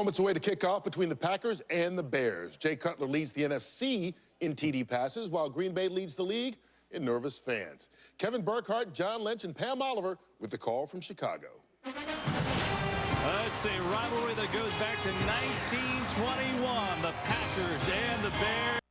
moments away to kick off between the Packers and the Bears. Jay Cutler leads the NFC in TD passes, while Green Bay leads the league in nervous fans. Kevin Burkhardt, John Lynch, and Pam Oliver with the call from Chicago. It's a rivalry that goes back to 1921. The Packers and the Bears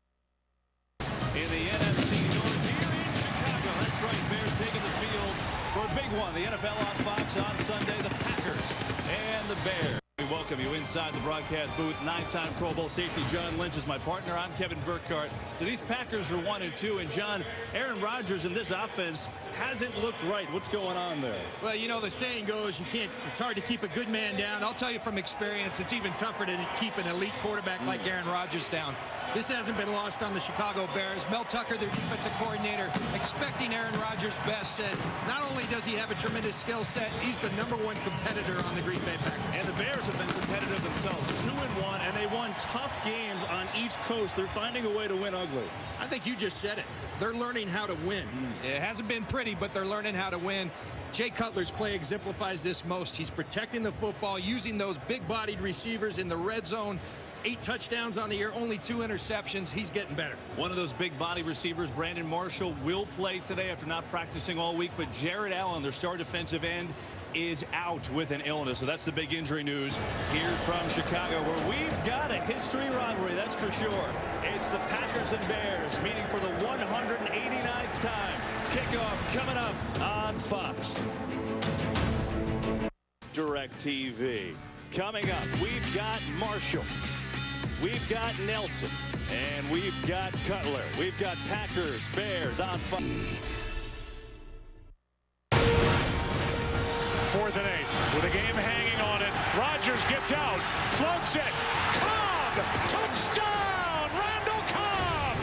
in the NFC North here in Chicago. That's right, Bears taking the field for a big one. The NFL on Fox on Sunday. The Packers and the Bears. We welcome you inside the broadcast booth. 9-time Pro Bowl safety John Lynch is my partner. I'm Kevin Burkhardt. So these Packers are 1-2, and John, Aaron Rodgers in this offense hasn't looked right. What's going on there? Well, you know, the saying goes, it's hard to keep a good man down. I'll tell you from experience, it's even tougher to keep an elite quarterback like Aaron Rodgers down. This hasn't been lost on the Chicago Bears. Mel Tucker, their defensive coordinator, expecting Aaron Rodgers' best, said not only does he have a tremendous skill set, he's the #1 competitor on the Green Bay Packers. And the Bears have been competitive themselves, 2-1, and they won tough games on each coast. They're finding a way to win ugly. I think you just said it. They're learning how to win. It hasn't been pretty, but they're learning how to win. Jay Cutler's play exemplifies this most. He's protecting the football, using those big-bodied receivers in the red zone. 8 touchdowns on the year, only 2 interceptions. He's getting better. One of those big body receivers, Brandon Marshall, will play today after not practicing all week. But Jared Allen, their star defensive end, is out with an illness. So that's the big injury news here from Chicago, where we've got a history rivalry, that's for sure. It's the Packers and Bears meeting for the 189th time. Kickoff coming up on Fox. DirecTV. Coming up, we've got Marshall. We've got Nelson, and we've got Cutler. We've got Packers, Bears on Fox. 4th and 8 with a game hanging on it. Rodgers gets out, floats it. Cobb, touchdown, Randall Cobb.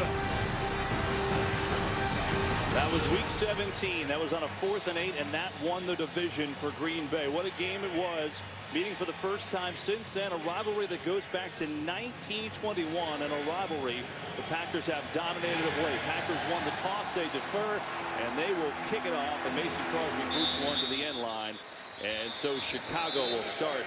That was week 17. That was on a 4th and 8, and that won the division for Green Bay. What a game it was. Meeting for the first time since then, a rivalry that goes back to 1921, and a rivalry the Packers have dominated of late. Packers won the toss, they defer, and they will kick it off, and Mason Crosby boots one to the end line. And so Chicago will start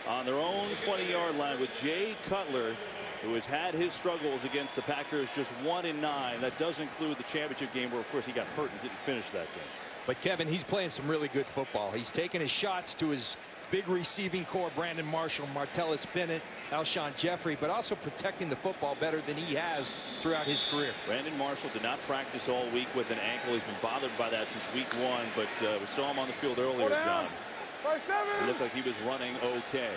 on their own 20-yard line with Jay Cutler, who has had his struggles against the Packers, just 1-9. That does include the championship game where, of course, he got hurt and didn't finish that game. But, Kevin, he's playing some really good football. He's taking his shots to his big receiving core, Brandon Marshall, Martellus Bennett, Alshon Jeffrey, but also protecting the football better than he has throughout his career. Brandon Marshall did not practice all week with an ankle. He's been bothered by that since week 1, but we saw him on the field earlier, John. It looked like he was running okay.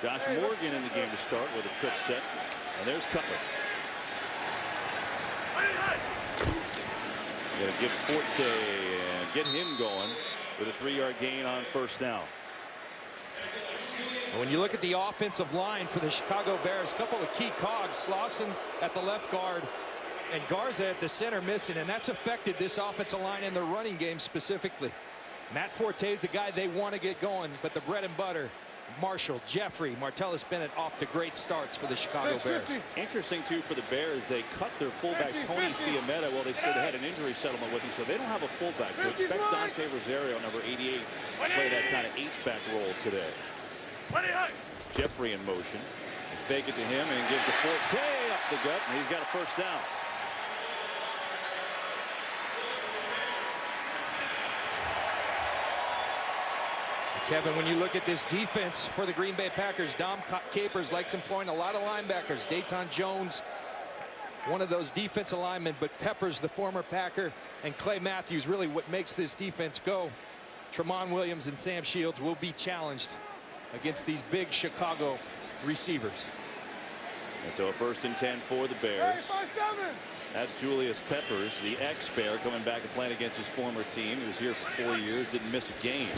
Josh Morgan in the game to start with a trip set, and there's Cutler. Going to give Forte and get him going with a 3-yard gain on 1st down. When you look at the offensive line for the Chicago Bears, a couple of key cogs, Slauson at the left guard and Garza at the center missing, and that's affected this offensive line in the running game specifically. Matt Forte is the guy they want to get going, but the bread and butter, Marshall, Jeffrey, Martellus Bennett off to great starts for the Chicago Bears. Interesting, too, for the Bears, they cut their fullback, Tony Fiametta. Well, they said they had an injury settlement with him, so they don't have a fullback. So expect Dante Rosario, number 88, to play that kind of H-back role today. It's Jeffrey in motion. They fake it to him and give to Forte up the gut, and he's got a 1st down. Kevin, when you look at this defense for the Green Bay Packers, Dom Capers likes employing a lot of linebackers. Dayton Jones, one of those defensive linemen, but Peppers, the former Packer, and Clay Matthews, really what makes this defense go. Tramon Williams and Sam Shields will be challenged against these big Chicago receivers. And so a 1st and 10 for the Bears. That's Julius Peppers, the ex-Bear, coming back and playing against his former team. He was here for 4 years, didn't miss a game.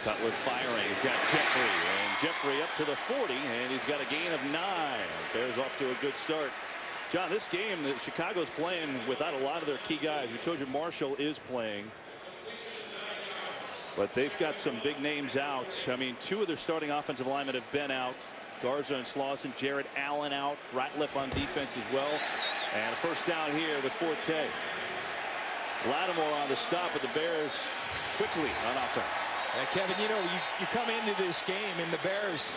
Cutler firing. He's got Jeffrey, and Jeffrey up to the 40, and he's got a gain of 9. Bears off to a good start. John, this game that Chicago's playing without a lot of their key guys. We told you Marshall is playing, but they've got some big names out. I mean, 2 of their starting offensive linemen have been out. Garza and Slauson, Jared Allen out, Ratliff on defense as well. And a 1st down here with Forte. Lattimore on the stop, but the Bears quickly on offense. Kevin, you know, you come into this game and the Bears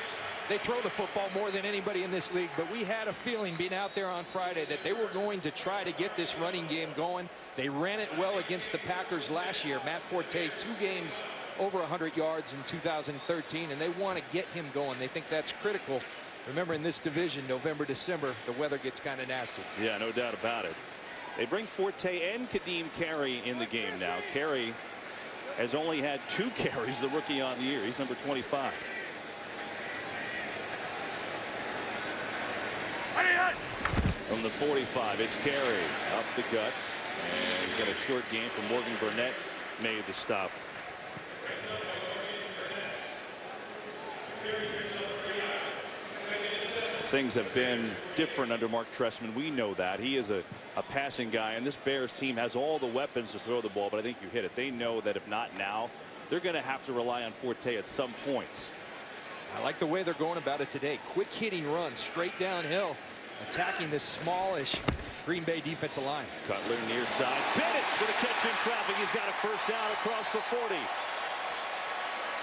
They throw the football more than anybody in this league, but we had a feeling being out there on Friday that they were going to try to get this running game going. They ran it well against the Packers last year. Matt Forte, 2 games over 100 yards in 2013, and they want to get him going. They think that's critical. Remember, in this division, November, December, the weather gets kind of nasty. Yeah, no doubt about it. They bring Forte and Kadeem Carey in the game now. Carey has only had 2 carries, the rookie on the year. He's number 25. From the 45, it's Carey up the gut, and he's got a short game from Morgan Burnett. Made the stop. Things have been different under Mark Trestman. We know that. He is a passing guy, and this Bears team has all the weapons to throw the ball, but I think you hit it. They know that if not now, they're going to have to rely on Forte at some point. I like the way they're going about it today. Quick hitting runs straight downhill, attacking this smallish Green Bay defensive line. Cutler near side. Bennett with a catch in traffic. He's got a first down across the 40.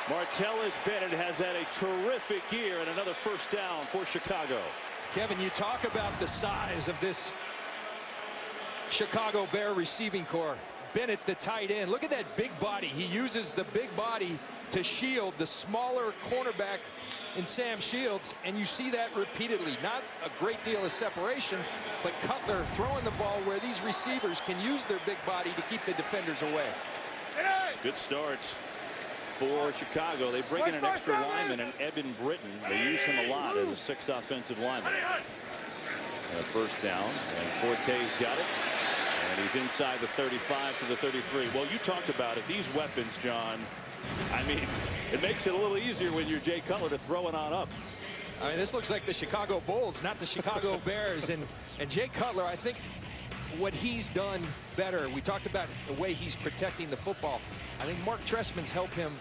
Martellus Bennett has had a terrific year and another first down for Chicago. Kevin, you talk about the size of this Chicago Bear receiving corps. Bennett, the tight end. Look at that big body. He uses the big body to shield the smaller cornerback in Sam Shields, and you see that repeatedly. Not a great deal of separation, but Cutler throwing the ball where these receivers can use their big body to keep the defenders away. It's a good start for Chicago. They bring in an extra lineman, and Eben Britton. They use him a lot as a 6th offensive lineman. First down, and Forte's got it. And he's inside the 35 to the 33. Well, you talked about it. These weapons, John, I mean, it makes it a little easier when you're Jay Cutler to throw it on up. I mean, this looks like the Chicago Bulls, not the Chicago Bears. And Jay Cutler, I think what he's done better, we talked about the way he's protecting the football. I think Mark Trestman's helped him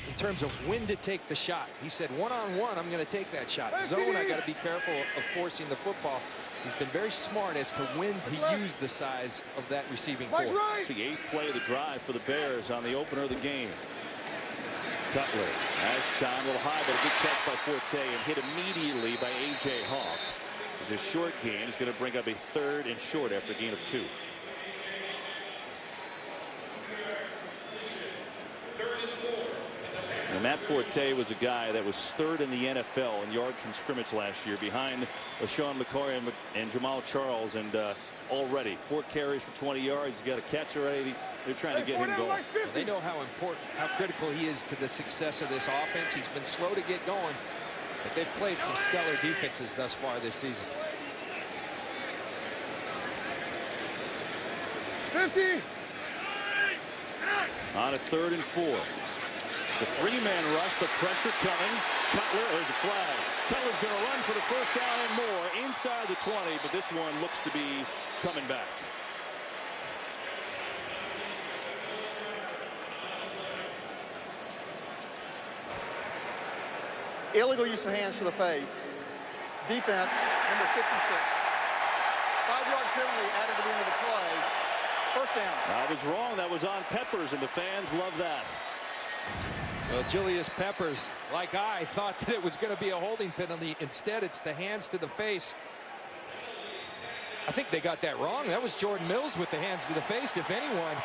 in terms of when to take the shot. He said, one-on-one, I'm going to take that shot. Zone, I got to be careful of forcing the football. He's been very smart as to when to use the size of that receiving corps. It's the 8th play of the drive for the Bears on the opener of the game. Cutler has time, a little high, but a good catch by Forte and hit immediately by A.J. Hawk. It's a short gain. He's going to bring up a 3rd and short after a gain of 2. And Matt Forte was a guy that was 3rd in the NFL in yards from scrimmage last year, behind Sean McCoy and Jamal Charles. And already 4 carries for 20 yards. He got a catch already. They're trying to get him going. They know how important, how critical he is to the success of this offense. He's been slow to get going, but they've played some stellar defenses thus far this season. 50. On a 3rd and 4. It's a 3-man rush, but pressure coming. Cutler, there's a flag. Cutler's going to run for the first down and more inside the 20, but this one looks to be coming back. Illegal use of hands to the face. Defense, number 56. 5-yard penalty added to the end of the play. First down. I was wrong. That was on Peppers, and the fans love that. Well, Julius Peppers, like I, thought that it was going to be a holding penalty. Instead, it's the hands to the face. I think they got that wrong. That was Jordan Mills with the hands to the face, if anyone.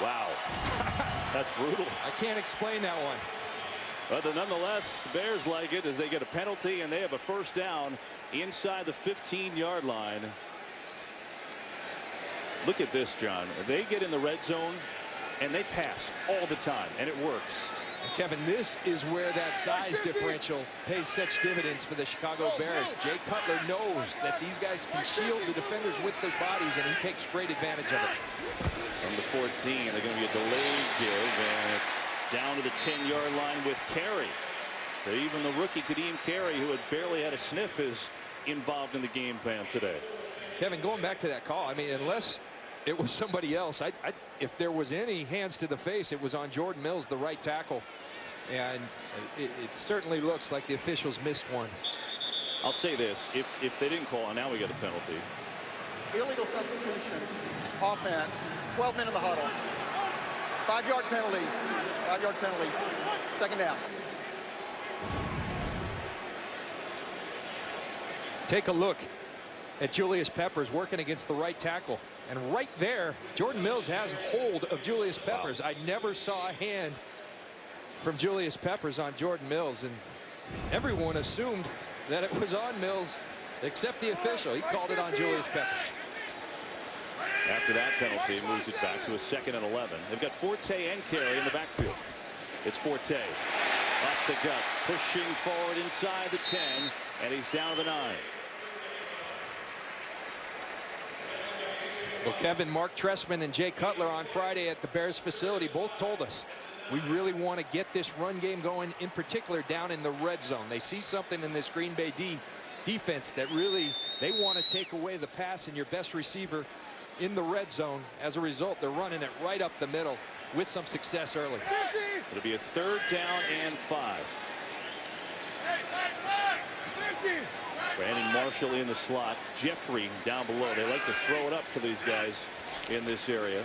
Wow. That's brutal. I can't explain that one. But nonetheless, the Bears like it as they get a penalty, and they have a first down inside the 15-yard line. Look at this, John. They get in the red zone, and they pass all the time, and it works. Kevin, this is where that size differential pays such dividends for the Chicago Bears. Jay Cutler knows that these guys can shield the defenders with their bodies, and he takes great advantage of it. From the 14, they're going to be a delayed give, and it's down to the 10-yard line with Carey. So even the rookie Kadeem Carey, who had barely had a sniff, is involved in the game plan today. Kevin, going back to that call, I mean, unless it was somebody else, if there was any hands to the face, it was on Jordan Mills, the right tackle. And it certainly looks like the officials missed one. I'll say this, if they didn't call, and now we got a penalty. Illegal substitution. Offense. 12 men in the huddle. 5-yard penalty. 5-yard penalty. Second down. Take a look at Julius Peppers working against the right tackle. And right there, Jordan Mills has hold of Julius Peppers. I never saw a hand from Julius Peppers on Jordan Mills, and everyone assumed that it was on Mills except the official. He called it on Julius Peppers. After that penalty, it moves it back to a 2nd and 11. They've got Forte and Carey in the backfield. It's Forte up the gut, pushing forward inside the 10, and he's down to the 9. Well, Kevin, Mark Trestman and Jay Cutler on Friday at the Bears facility both told us we really want to get this run game going, in particular down in the red zone. They see something in this Green Bay defense that really they want to take away the pass and your best receiver in the red zone. As a result, they're running it right up the middle with some success early. It'll be a 3rd down and 5. Brandon Marshall in the slot. Jeffrey down below. They like to throw it up to these guys in this area.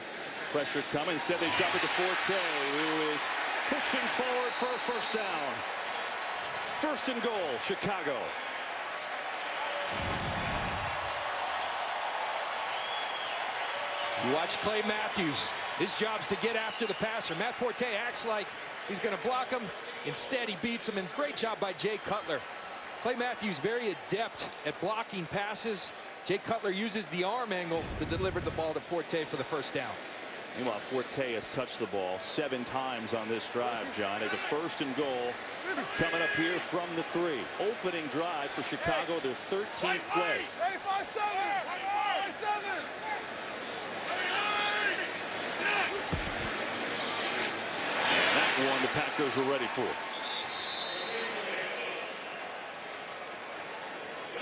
Pressure coming. Instead, they dump it to Forte, who is pushing forward for a 1st down. 1st and goal, Chicago. You watch Clay Matthews. His job's to get after the passer. Matt Forte acts like he's going to block him. Instead, he beats him, and great job by Jay Cutler. Clay Matthews very adept at blocking passes. Jay Cutler uses the arm angle to deliver the ball to Forte for the 1st down. Meanwhile, Forte has touched the ball 7 times on this drive, John. As a 1st and goal coming up here from the 3. Opening drive for Chicago, their 13th play. And that one the Packers were ready for.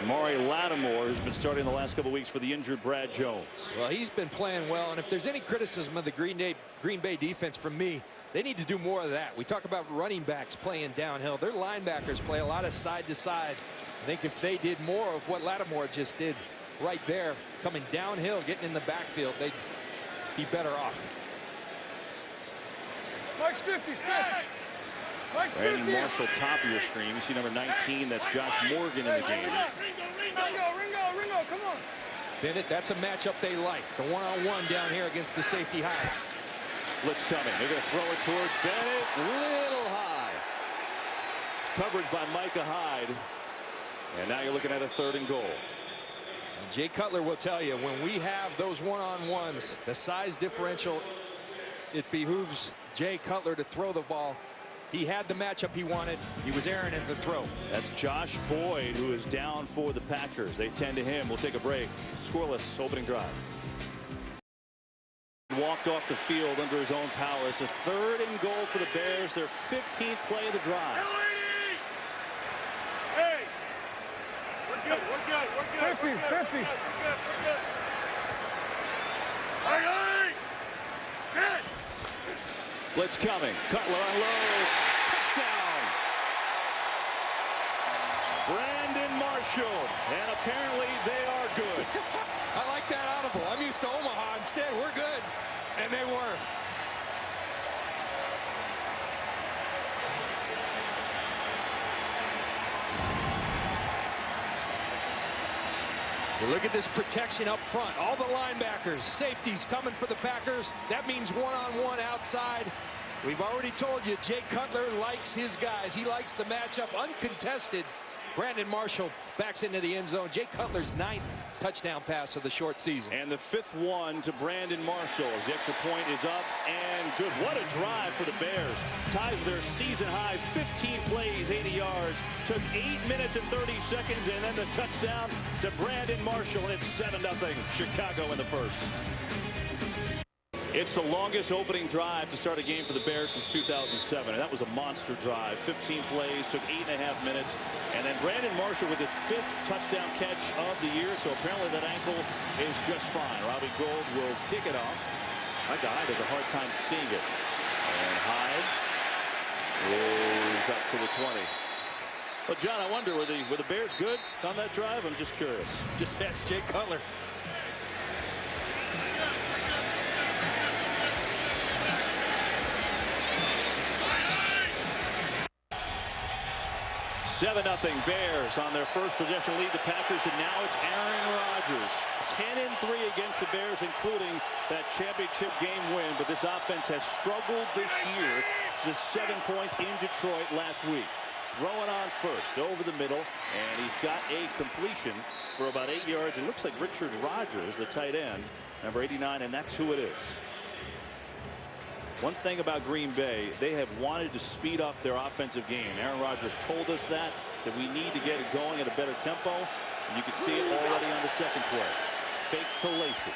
Amari Lattimore has been starting the last couple weeks for the injured Brad Jones. Well, he's been playing well, and if there's any criticism of the Green Bay defense from me, they need to do more of that. We talk about running backs playing downhill. Their linebackers play a lot of side to side. I think if they did more of what Lattimore just did right there, coming downhill, getting in the backfield, they'd be better off. Mike's 56. Brandon Marshall, top of your screen. You see number 19, that's Josh Morgan in the game. Ringo, come on. Bennett, that's a matchup they like. The one-on-one down here against the safety high. Blitz coming. They're going to throw it towards Bennett. Little high. Coverage by Micah Hyde. And now you're looking at a 3rd and goal. And Jay Cutler will tell you, when we have those one-on-ones, the size differential, it behooves Jay Cutler to throw the ball. He had the matchup he wanted. He was erring in the throw. That's Josh Boyd, who is down for the Packers. They tend to him. We'll take a break. Scoreless opening drive. Walked off the field under his own power. It's a 3rd and goal for the Bears. Their 15th play of the drive. Hey, we're good. 50. Blitz coming. Cutler unloads. Touchdown. Brandon Marshall. And apparently they are good. I like that audible. I'm used to Omaha. Instead, we're good. And they were. Look at this protection up front. All the linebackers, safeties coming for the Packers. That means one-on-one outside. We've already told you, Jay Cutler likes his guys. He likes the matchup uncontested. Brandon Marshall backs into the end zone. Jay Cutler's 9th touchdown pass of the short season. And the 5th one to Brandon Marshall as the extra point is up and good. What a drive for the Bears. Ties their season high 15 plays, 80 yards. Took 8 minutes and 30 seconds, and then the touchdown to Brandon Marshall, and it's 7-0 Chicago in the 1st. It's the longest opening drive to start a game for the Bears since 2007, and that was a monster drive. 15 plays, took 8.5 minutes, and then Brandon Marshall with his 5th touchdown catch of the year, so apparently that ankle is just fine. Robbie Gould will kick it off. My guy has a hard time seeing it. And Hyde is up to the 20. Well, John, I wonder, were the Bears good on that drive? I'm just curious. Just ask Jay Cutler. 7-0 Bears on their first possession lead the Packers, and now it's Aaron Rodgers. 10-3 against the Bears, including that championship game win. But this offense has struggled this year. Just 7 points in Detroit last week. Throwing on first over the middle, and he's got a completion for about 8 yards. It looks like Richard Rodgers, the tight end, number 89, and that's who it is. One thing about Green Bay, they have wanted to speed up their offensive game. Aaron Rodgers told us that, said we need to get it going at a better tempo, and you can see it already on the second play. Fake to Lacy.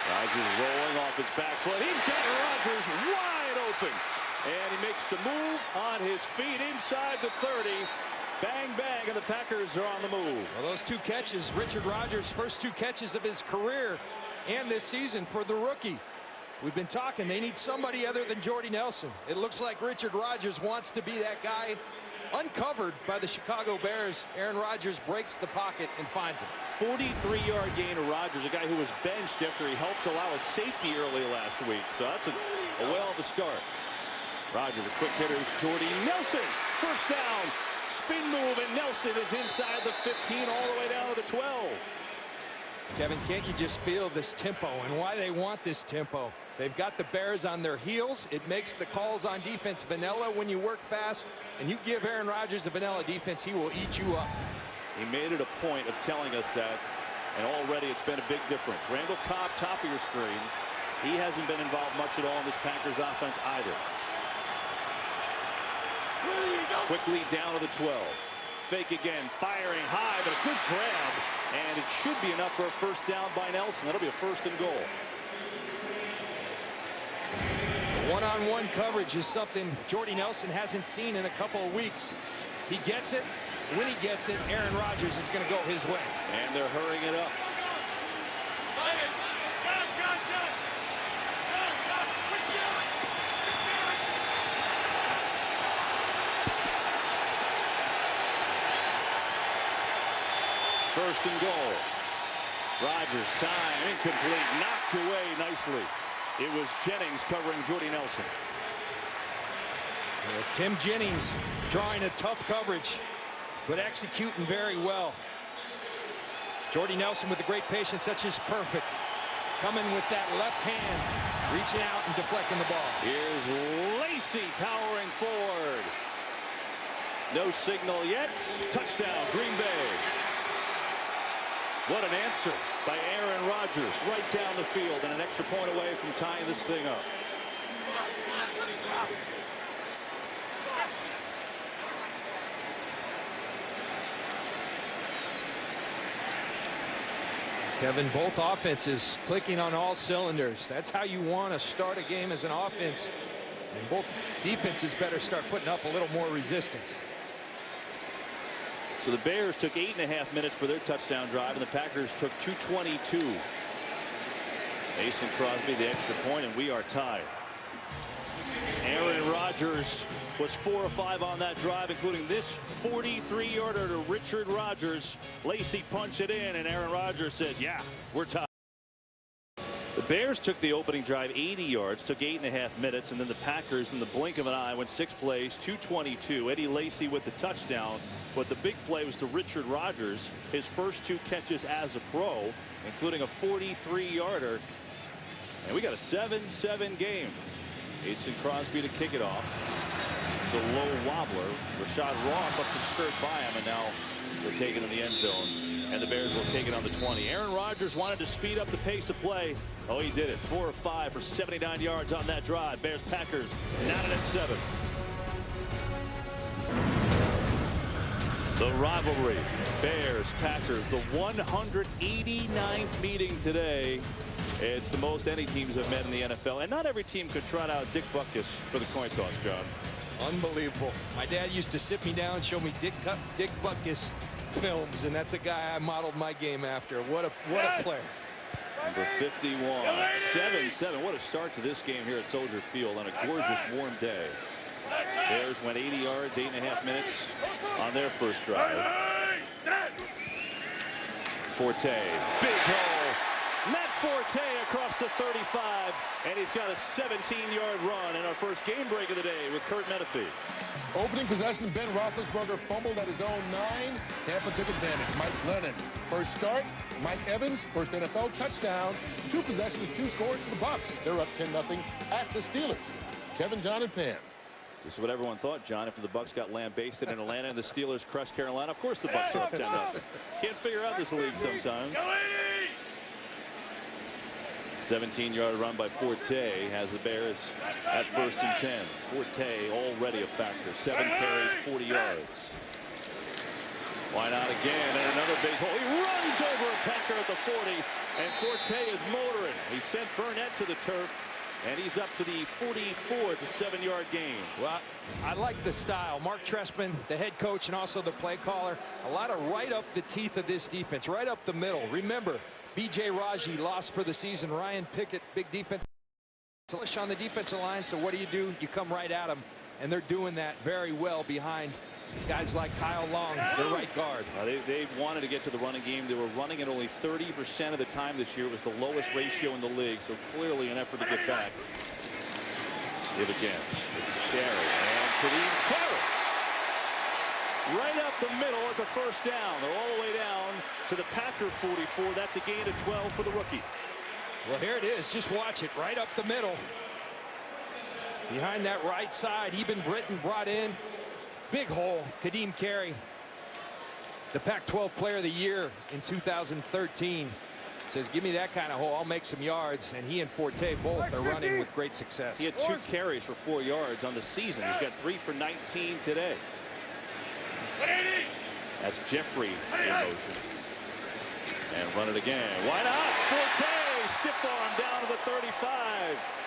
Rodgers rolling off his back foot. He's got Rodgers wide open, and he makes a move on his feet inside the 30. Bang, bang, and the Packers are on the move. Well, those 2 catches, Richard Rodgers' first 2 catches of his career and this season for the rookie. We've been talking, they need somebody other than Jordy Nelson. It looks like Richard Rodgers wants to be that guy. Uncovered by the Chicago Bears, Aaron Rodgers breaks the pocket and finds him. 43-yard gain of Rodgers, a guy who was benched after he helped allow a safety early last week. So that's a whale of a start. Rodgers, a quick hitter, is Jordy Nelson. First down, spin move, and Nelson is inside the 15 all the way down to the 12. Kevin, can't you just feel this tempo and why they want this tempo? They've got the Bears on their heels. It makes the calls on defense vanilla when you work fast, and you give Aaron Rodgers a vanilla defense, he will eat you up. He made it a point of telling us that, and already it's been a big difference. Randall Cobb, top of your screen. He hasn't been involved much at all in this Packers offense either. Quickly down to the 12. Fake again, firing high, but a good grab, and it should be enough for a first down by Nelson. That'll be a 1st and goal. One-on-one coverage is something Jordy Nelson hasn't seen in a couple of weeks. He gets it. When he gets it, Aaron Rodgers is going to go his way. And they're hurrying it up. First and goal. Rodgers, time, incomplete, knocked away nicely. It was Jennings covering Jordy Nelson. Tim Jennings drawing a tough coverage, but executing very well. Jordy Nelson with the great patience, that's just perfect. Coming with that left hand, reaching out and deflecting the ball. Here's Lacy powering forward. No signal yet. Touchdown, Green Bay. What an answer by Aaron Rodgers, right down the field, and an extra point away from tying this thing up. Kevin, both offenses clicking on all cylinders. That's how you want to start a game as an offense. And both defenses better start putting up a little more resistance. So the Bears took 8.5 minutes for their touchdown drive, and the Packers took 2:22. Mason Crosby the extra point, and we are tied. Aaron Rodgers was 4 of 5 on that drive, including this 43-yarder to Richard Rodgers. Lacy punched it in, and Aaron Rodgers says, yeah, we're tied. The Bears took the opening drive 80 yards, took 8.5 minutes, and then the Packers, in the blink of an eye, went 6 plays, 2:22. Eddie Lacy with the touchdown, but the big play was to Richard Rodgers, his first 2 catches as a pro, including a 43-yarder. And we got a 7-7 game. Mason Crosby to kick it off. It's a low wobbler. Rashad Ross lets it skirt by him, and now they're taken in the end zone, and the Bears will take it on the 20. Aaron Rodgers wanted to speed up the pace of play. Oh, he did it. 4 of 5 for 79 yards on that drive. Bears Packers knotted at 7. The rivalry, Bears Packers, the 189th meeting today. It's the most any teams have met in the NFL, and not every team could trot out Dick Butkus for the coin toss, John. Unbelievable. My dad used to sit me down and show me Dick Butkus films, and that's a guy I modeled my game after. What a player. Number 51, 7-7. What a start to this game here at Soldier Field on a gorgeous warm day. Bears went 80 yards, 8.5 minutes on their first drive. Forte, big hole, Matt Forte across the 35, and he's got a 17-yard run in our first game break of the day with Kurt Menefee. Opening possession, Ben Roethlisberger fumbled at his own 9. Tampa took advantage. Mike Lennon, first start. Mike Evans, first NFL touchdown. 2 possessions, 2 scores for the Bucs. They're up 10-0 at the Steelers. Kevin, John, and Pam. Just what everyone thought, John, after the Bucs got lambasted in Atlanta and the Steelers crushed Carolina. Of course the Bucs are up 10-0. Can't figure out this league sometimes. 17-yard run by Forte has the Bears at 1st and 10. Forte already a factor. 7 carries, 40 yards. Why not again? And another big hole. He runs over a Packer at the 40, and Forte is motoring. He sent Burnett to the turf, and he's up to the 44. It's a 7-yard gain. Well, I like the style. Mark Trestman, the head coach and also the play caller, a lot of right up the teeth of this defense, right up the middle. Remember, B.J. Raji lost for the season. Ryan Pickett, big defense on the defensive line. So what do? You come right at them, and they're doing that very well behind guys like Kyle Long, the right guard. They wanted to get to the running game. They were running at only 30% of the time this year. It was the lowest ratio in the league, so clearly an effort to get back. Give again. This is Carey, and Kadeem Carey. Right up the middle. It's a first down. They're all the way down to the Packer 44. That's a gain of 12 for the rookie. Well, here it is. Just watch it. Right up the middle. Behind that right side, Eben Britton brought in. Big hole. Kadeem Carey, the Pac-12 Player of the Year in 2013, says, give me that kind of hole, I'll make some yards. And he and Forte both are running with great success. He had 2 carries for 4 yards on the season. He's got 3 for 19 today. That's Jeffrey in motion. And run it again. Why not? Forte, stiff arm down to the 35.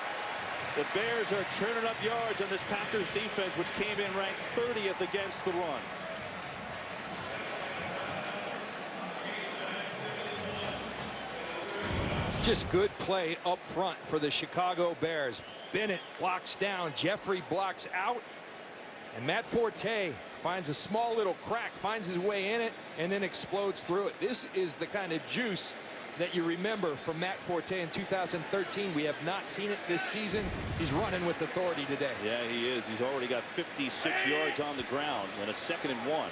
The Bears are churning up yards on this Packers defense, which came in ranked 30th against the run. It's just good play up front for the Chicago Bears. Bennett blocks down, Jeffrey blocks out, and Matt Forte finds a small little crack, finds his way in it, and then explodes through it. This is the kind of juice that you remember from Matt Forte in 2013. We have not seen it this season. He's running with authority today. Yeah, he is. He's already got 56 yards on the ground and a 2nd and 1.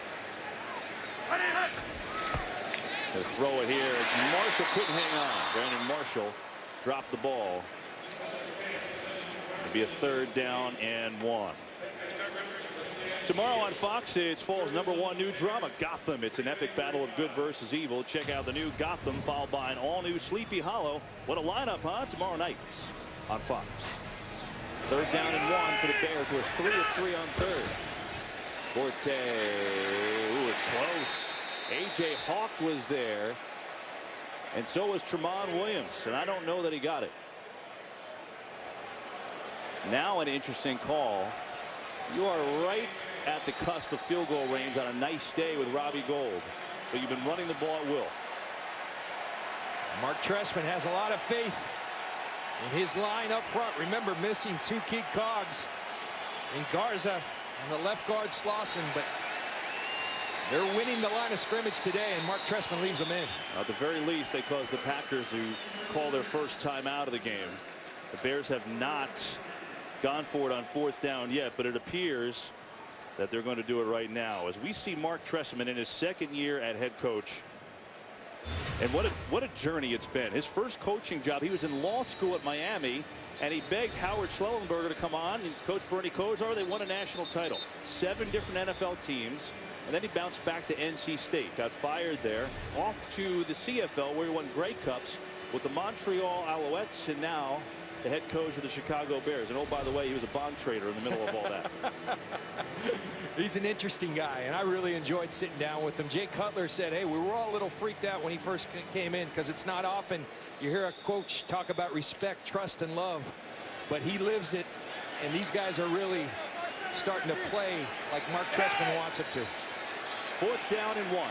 They'll throw it here. It's Marshall, couldn't hang on. Brandon Marshall dropped the ball. It'll be a 3rd down and 1. Tomorrow on Fox, it's fall's #1 new drama, Gotham. It's an epic battle of good versus evil. Check out the new Gotham, followed by an all-new Sleepy Hollow. What a lineup, huh? Tomorrow night on Fox. 3rd down and 1 for the Bears, who are 3 of 3 on 3rd. Forte, ooh, it's close. A.J. Hawk was there, and so was Tramon Williams, and I don't know that he got it. Now an interesting call. You are right at the cusp of field goal range on a nice day with Robbie Gould, but you've been running the ball at will. Mark Trestman has a lot of faith in his line up front. Remember, missing 2 key cogs in Garza and the left guard Slauson, but they're winning the line of scrimmage today, and Mark Trestman leaves them in. At the very least, they caused the Packers to call their first time out of the game. The Bears have not gone for it on 4th down yet, but it appears that they're going to do it right now as we see Mark Trestman in his 2nd year at head coach. And what a journey it's been. His first coaching job, he was in law school at Miami, and he begged Howard Schnellenberger to come on and coach Bernie Kosar. They won a national title, 7 different NFL teams, and then he bounced back to NC State, got fired there, off to the CFL where he won Grey Cups with the Montreal Alouettes, and now the head coach of the Chicago Bears. And oh, by the way, he was a bond trader in the middle of all that. He's an interesting guy, and I really enjoyed sitting down with him. Jay Cutler said, hey, we were all a little freaked out when he first came in, because it's not often you hear a coach talk about respect, trust, and love, but he lives it, and these guys are really starting to play like Mark Trestman wants them to. 4th down and 1.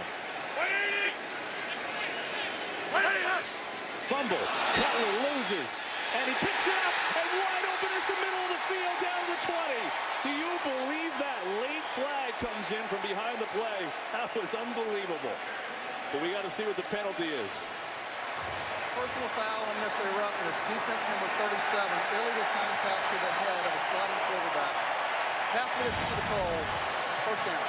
Fumble. Cutler loses. And he picks it up, and wide open is the middle of the field, down to the 20. Do you believe that? Late flag comes in from behind the play. That was unbelievable. But we got to see what the penalty is. Personal foul unnecessary roughness. Defense number 37. Illegal contact to the head of a sliding quarterback. Half minutes into the goal. First down.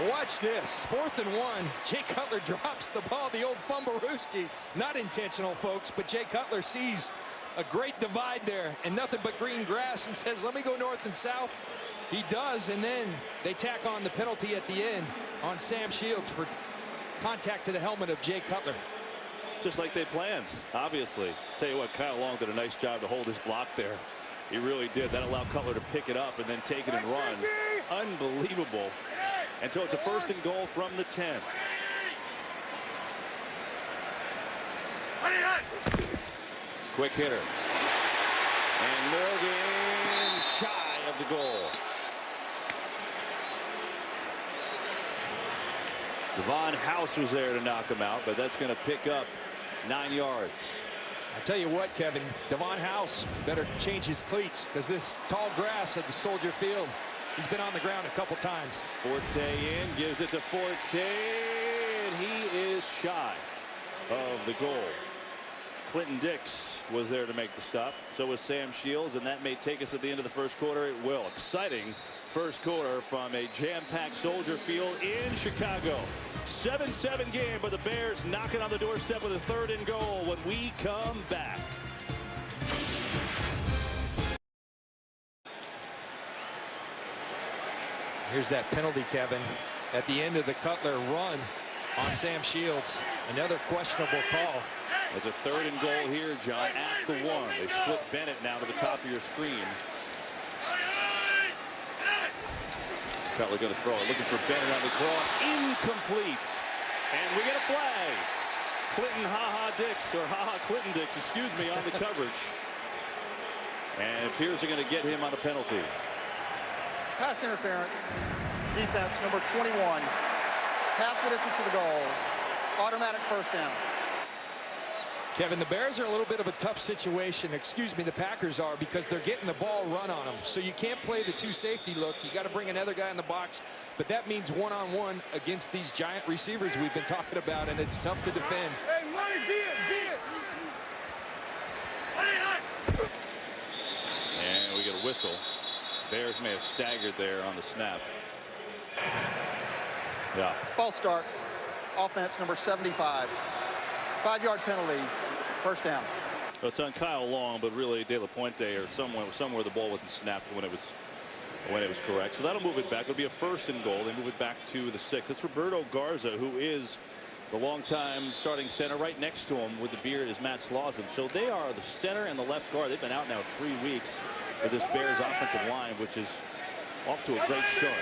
Watch this. 4th and 1. Jay Cutler drops the ball. The old fumblerooski. Not intentional, folks, but Jay Cutler sees a great divide there and nothing but green grass and says, let me go north and south. He does, and then they tack on the penalty at the end on Sam Shields for contact to the helmet of Jay Cutler. Just like they planned, obviously. Tell you what, Kyle Long did a nice job to hold his block there. He really did. That allowed Cutler to pick it up and then take it and run. Unbelievable. And so it's a 1st and goal from the 10. Quick hitter. And Morgan shy of the goal. Devon House was there to knock him out, but that's going to pick up 9 yards. I tell you what, Kevin, Devon House better change his cleats because this tall grass of the Soldier Field, he's been on the ground a couple times. Forte in, gives it to Forte, and he is shy of the goal. Clinton Dix was there to make the stop. So was Sam Shields, and that may take us at the end of the 1st quarter. It will. Exciting 1st quarter from a jam-packed Soldier Field in Chicago. 7-7 game, but the Bears knocking on the doorstep with a 3rd and goal when we come back. Here's that penalty, Kevin, at the end of the Cutler run on Sam Shields. Another questionable call. There's a 3rd and goal here, John, at the 1. They split Bennett now to the top of your screen. Cutler going to throw it, looking for Bennett on the cross. Incomplete. And we get a flag. Clinton Clinton Dix, excuse me, on the coverage. And it appears they're going to get him on a penalty. Pass interference. Defense number 21. Half the distance to the goal. Automatic 1st down. Kevin, the Bears are a little bit of a tough situation. Excuse me, the Packers are, because they're getting the ball run on them. So you can't play the 2 safety look. You got to bring another guy in the box. But that means one-on-one against these giant receivers we've been talking about, and it's tough to defend. Hey, money, beat it. And we get a whistle. Bears may have staggered there on the snap. Yeah. False start. Offense number 75. 5-yard penalty. 1st down. Well, it's on Kyle Long, but really De La Puente or somewhere the ball wasn't snapped when it was correct. So that'll move it back. It'll be a 1st and goal. They move it back to the 6. It's Roberto Garza, who is the longtime starting center. Right next to him with the beard is Matt Slauson. So they are the center and the left guard. They've been out now 3 weeks for this Bears offensive line, which is off to a great start.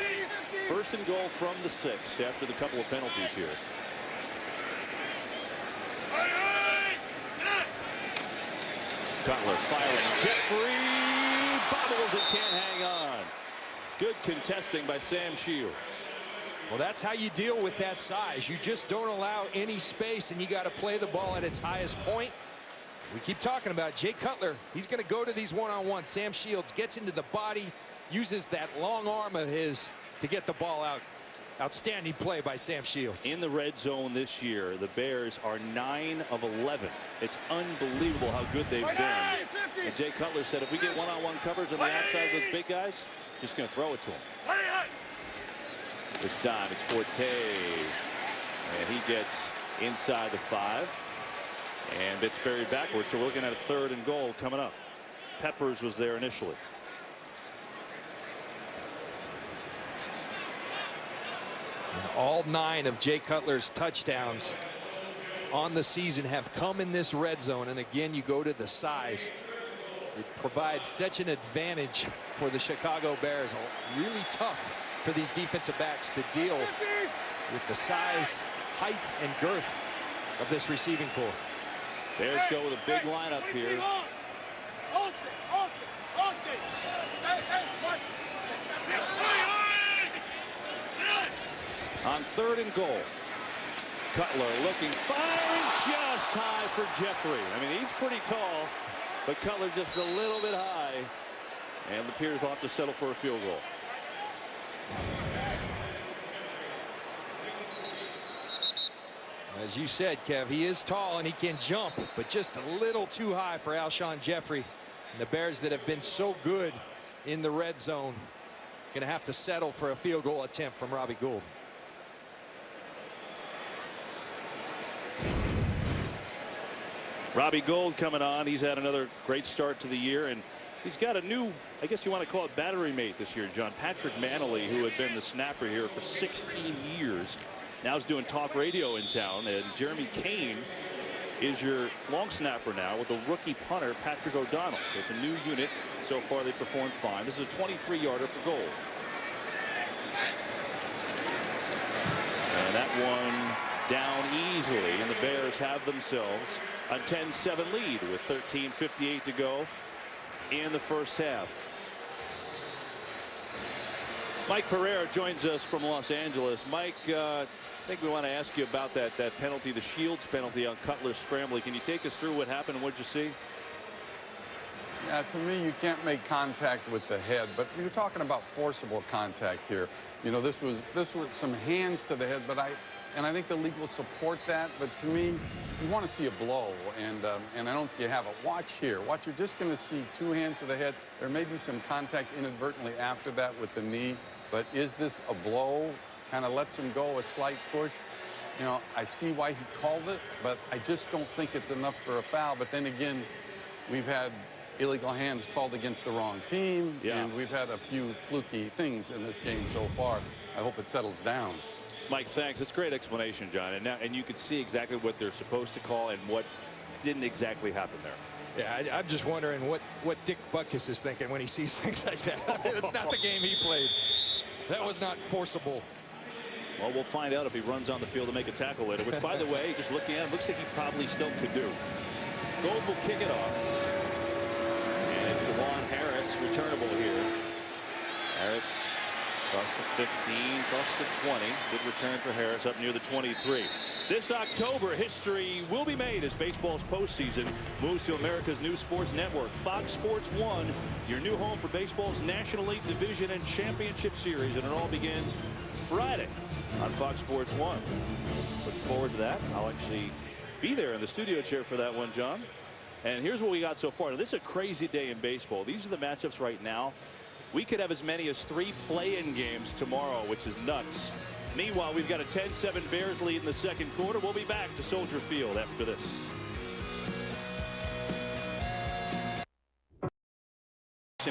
1st and goal from the 6 after the couple of penalties here. Cutler firing. Jeffrey bobbles and can't hang on. Good contesting by Sam Shields. Well, that's how you deal with that size. You just don't allow any space, and you got to play the ball at its highest point. We keep talking about Jay Cutler. He's going to go to these one-on-one. Sam Shields gets into the body, uses that long arm of his to get the ball out. Outstanding play by Sam Shields. In the red zone this year, the Bears are 9 of 11. It's unbelievable how good they've been. And Jay Cutler said, if we get one-on-one coverage on the outside of those big guys, just going to throw it to them. This time it's Forte. And he gets inside the 5. And it's buried backwards. So we're looking at a 3rd and goal coming up. Peppers was there initially. And all 9 of Jay Cutler's touchdowns on the season have come in this red zone. And again, you go to the size. It provides such an advantage for the Chicago Bears. Really tough for these defensive backs to deal with the size, height, and girth of this receiving corps. Bears go with a big lineup here. On 3rd and goal. Cutler looking, firing just high for Jeffrey. I mean, he's pretty tall, but Cutler just a little bit high. And the Bears will have to settle for a field goal. As you said, Kev, he is tall and he can jump, but just a little too high for Alshon Jeffrey. And the Bears that have been so good in the red zone going to have to settle for a field goal attempt from Robbie Gould. Robbie Gould coming on. He's had another great start to the year, and he's got a new, I guess you want to call it, battery mate this year, John. Patrick Manley, who had been the snapper here for 16 years, now is doing talk radio in town, and Jeremy Kane is your long snapper now with the rookie punter Patrick O'Donnell. So it's a new unit. So far they performed fine. This is a 23-yarder for Gould. And that one down easily, and the Bears have themselves a 10-7 lead with 13:58 to go in the first half. Mike Pereira joins us from Los Angeles. Mike, I think we want to ask you about that penalty, the Shields penalty on Cutler scrambling. Can you take us through what happened and what you see? Yeah, to me, you can't make contact with the head, but you're talking about forcible contact here. You know, this was some hands to the head, but I think the league will support that. But to me, you want to see a blow, and I don't think you have it. Watch here. Watch, you're just going to see two hands to the head. There may be some contact inadvertently after that with the knee, but is this a blow? Kind of lets him go, a slight push. You know, I see why he called it, but I just don't think it's enough for a foul. But then again, we've had illegal hands called against the wrong team, and we've had a few fluky things in this game so far. I hope it settles down. Mike, thanks. It's a great explanation, John. And you can see exactly what they're supposed to call and what didn't exactly happen there. Yeah, I'm just wondering what Dick Butkus is thinking when he sees things like that. It's not the game he played. That was not forcible. Well, we'll find out if he runs on the field to make a tackle later, which, by the way, just looking at it, looks like he probably still could do. Gould will kick it off. And it's Devon Harris, returnable here. Harris across the 15, across the 20. Good return for Harris up near the 23. This October, history will be made as baseball's postseason moves to America's new sports network, Fox Sports 1, your new home for baseball's National League Division and Championship Series. And it all begins Friday on Fox Sports 1. Look forward to that. I'll actually be there in the studio chair for that one, John. And here's what we got so far. Now, this is a crazy day in baseball. These are the matchups right now. We could have as many as 3 play-in games tomorrow, which is nuts. Meanwhile, we've got a 10-7 Bears lead in the second quarter. We'll be back to Soldier Field after this.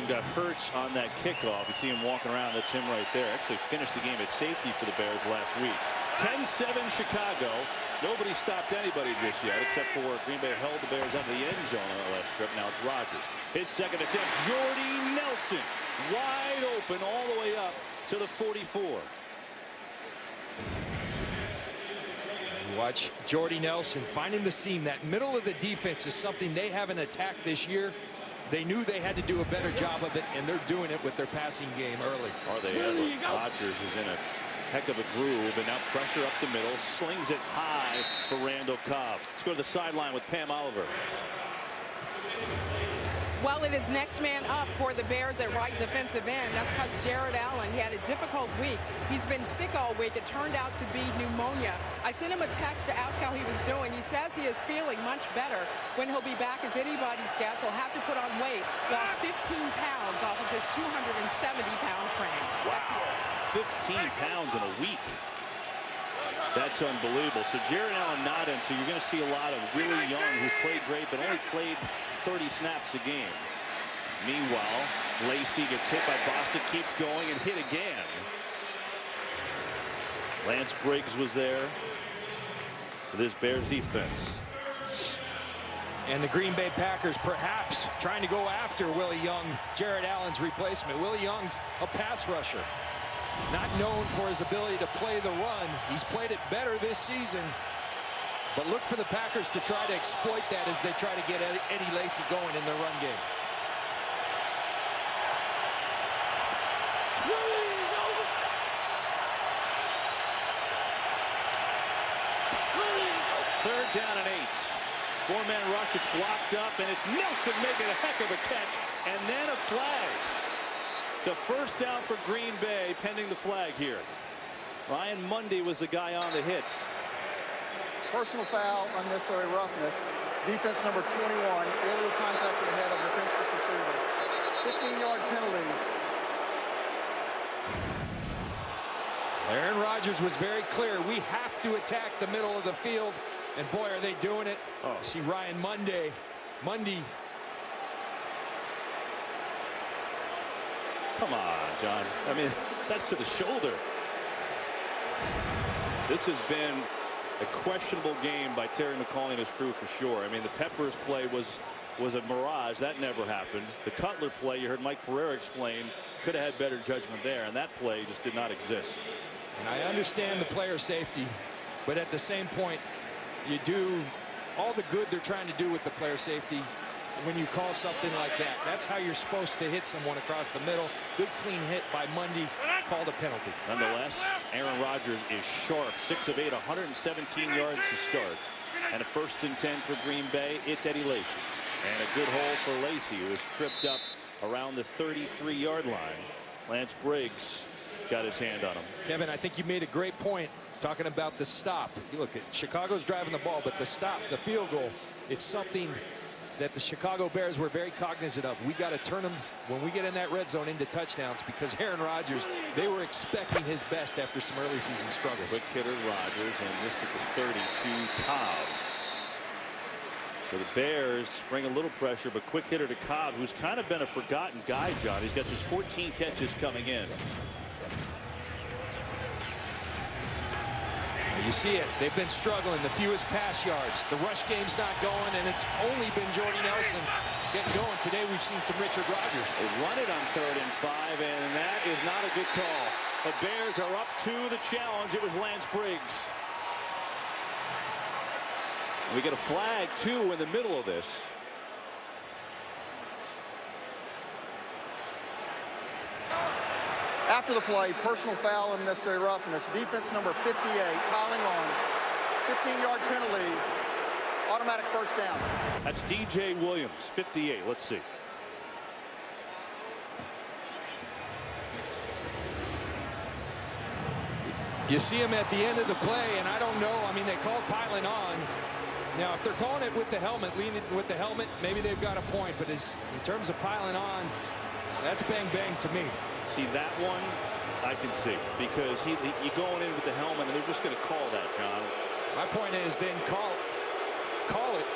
Got hurt on that kickoff. You see him walking around. That's him right there. Actually finished the game at safety for the Bears last week. 10-7 Chicago. Nobody stopped anybody just yet, except for Green Bay held the Bears out of the end zone on the last trip. Now it's Rodgers. His second attempt. Jordy Nelson wide open all the way up to the 44. Watch Jordy Nelson finding the seam. That middle of the defense is something they haven't attacked this year. They knew they had to do a better job of it, and they're doing it with their passing game early. Are they ever? Rodgers is in a heck of a groove, and now pressure up the middle, slings it high for Randall Cobb. Let's go to the sideline with Pam Oliver. Well, it is next man up for the Bears at right defensive end. That's because Jared Allen, he had a difficult week. He's been sick all week. It turned out to be pneumonia. I sent him a text to ask how he was doing. He says he is feeling much better. When he'll be back as anybody's guess, he'll have to put on weight. Lost 15 pounds off of his 270-pound frame. Wow, 15 pounds in a week. That's unbelievable. So Jared Allen not in, so you're going to see a lot of Willie Young, who's played great, but only played 30 snaps a game. Meanwhile, Lacy gets hit by Bostic, keeps going and hit again. Lance Briggs was there for this Bears defense. And the Green Bay Packers perhaps trying to go after Willie Young, Jared Allen's replacement. Willie Young's a pass rusher. Not known for his ability to play the run. He's played it better this season. But look for the Packers to try to exploit that as they try to get Eddie Lacy going in their run game. Third down and 8. 4-man rush. It's blocked up, and it's Nelson making a heck of a catch, and then a flag. It's a first down for Green Bay, pending the flag here. Ryan Mundy was the guy on the hit. personal foul, unnecessary roughness. Defense number 21, illegal contact to the head of defenseless receiver. 15-yard penalty. Aaron Rodgers was very clear. We have to attack the middle of the field. And boy, are they doing it. Oh. See Ryan Mundy. Come on, John. I mean, that's to the shoulder. This has been a questionable game by Terry McAuley and his crew for sure. I mean, the Peppers play was a mirage. That never happened. The Cutler play, you heard Mike Pereira explain, could have had better judgment there, and that play just did not exist. And I understand the player safety, but at the same point, you do all the good they're trying to do with the player safety when you call something like that. That's how you're supposed to hit someone across the middle. Good clean hit by Mundy, called a penalty. Nonetheless, Aaron Rodgers is sharp. 6 of 8, 117 yards to start. And a 1st and 10 for Green Bay. It's Eddie Lacy. And a good hole for Lacy, who was tripped up around the 33-yard line. Lance Briggs got his hand on him. Kevin, I think you made a great point talking about the stop. You look at Chicago's driving the ball, but the stop, the field goal, it's something that the Chicago Bears were very cognizant of. We got to turn them when we get in that red zone into touchdowns, because Aaron Rodgers, they were expecting his best after some early season struggles. Quick hitter Rodgers, and this at the 32, Cobb. So the Bears bring a little pressure, but quick hitter to Cobb, who's kind of been a forgotten guy, John. He's got just 14 catches coming in. You see it. They've been struggling. The fewest pass yards. The rush game's not going, and it's only been Jordy Nelson getting going. Today we've seen some Richard Rodgers. They run it on 3rd and 5, and that is not a good call. The Bears are up to the challenge. It was Lance Briggs. We get a flag, too, in the middle of this. After the play, personal foul, unnecessary roughness. Defense number 58, piling on. 15-yard penalty, automatic 1st down. That's DJ Williams, 58. Let's see. You see him at the end of the play, and I don't know. I mean, they called piling on. Now, if they're calling it with the helmet, leaning with the helmet, maybe they've got a point. But in terms of piling on, that's bang-bang to me. See, that one I can see, because you're going in with the helmet, and they're just going to call that, John. My point is then call it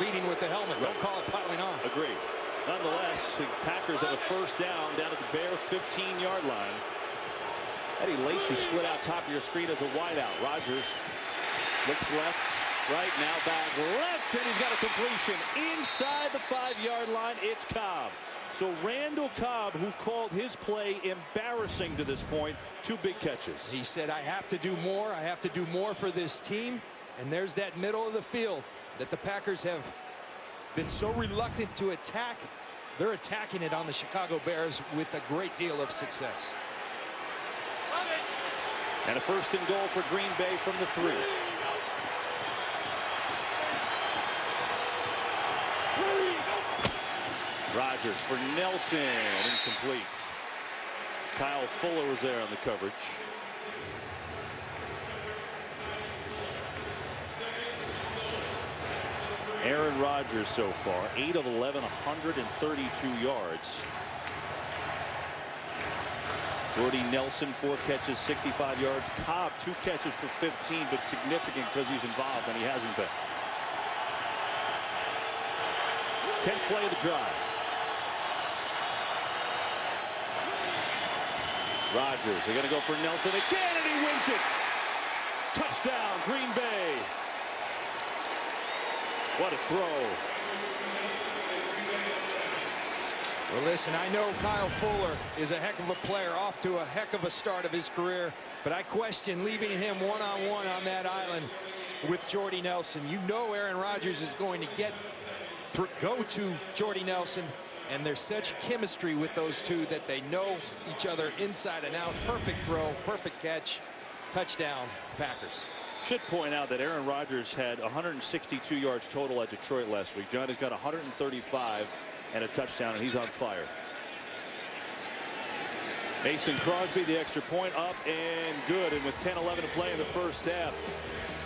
leading with the helmet. Right. Don't call it piling on. Agreed. Nonetheless, the Packers have a 1st down at the Bears' 15-yard line. Eddie Lacy split out top of your screen as a wideout. Rodgers looks left, right, now back left, and he's got a completion inside the 5-yard line. It's Cobb. So Randall Cobb, who called his play embarrassing to this point, 2 big catches. He said, I have to do more. I have to do more for this team. And there's that middle of the field that the Packers have been so reluctant to attack. They're attacking it on the Chicago Bears with a great deal of success. And a 1st and goal for Green Bay from the 3. Rodgers for Nelson, incomplete. Kyle Fuller was there on the coverage. Aaron Rodgers so far, 8 of 11, 132 yards. Jordy Nelson, 4 catches, 65 yards. Cobb, 2 catches for 15, but significant because he's involved, and he hasn't been. 10th play of the drive. Rodgers, they're going to go for Nelson again, and he wins it. Touchdown, Green Bay. What a throw. Well, listen, I know Kyle Fuller is a heck of a player, off to a heck of a start of his career, but I question leaving him one-on-one on that island with Jordy Nelson. You know Aaron Rodgers is going to go to Jordy Nelson, and there's such chemistry with those two that they know each other inside and out. Perfect throw, perfect catch, touchdown, Packers. Should point out that Aaron Rodgers had 162 yards total at Detroit last week. John has got 135 and a touchdown, and he's on fire. Mason Crosby, the extra point, up and good. And with 10-11 to play in the 1st half,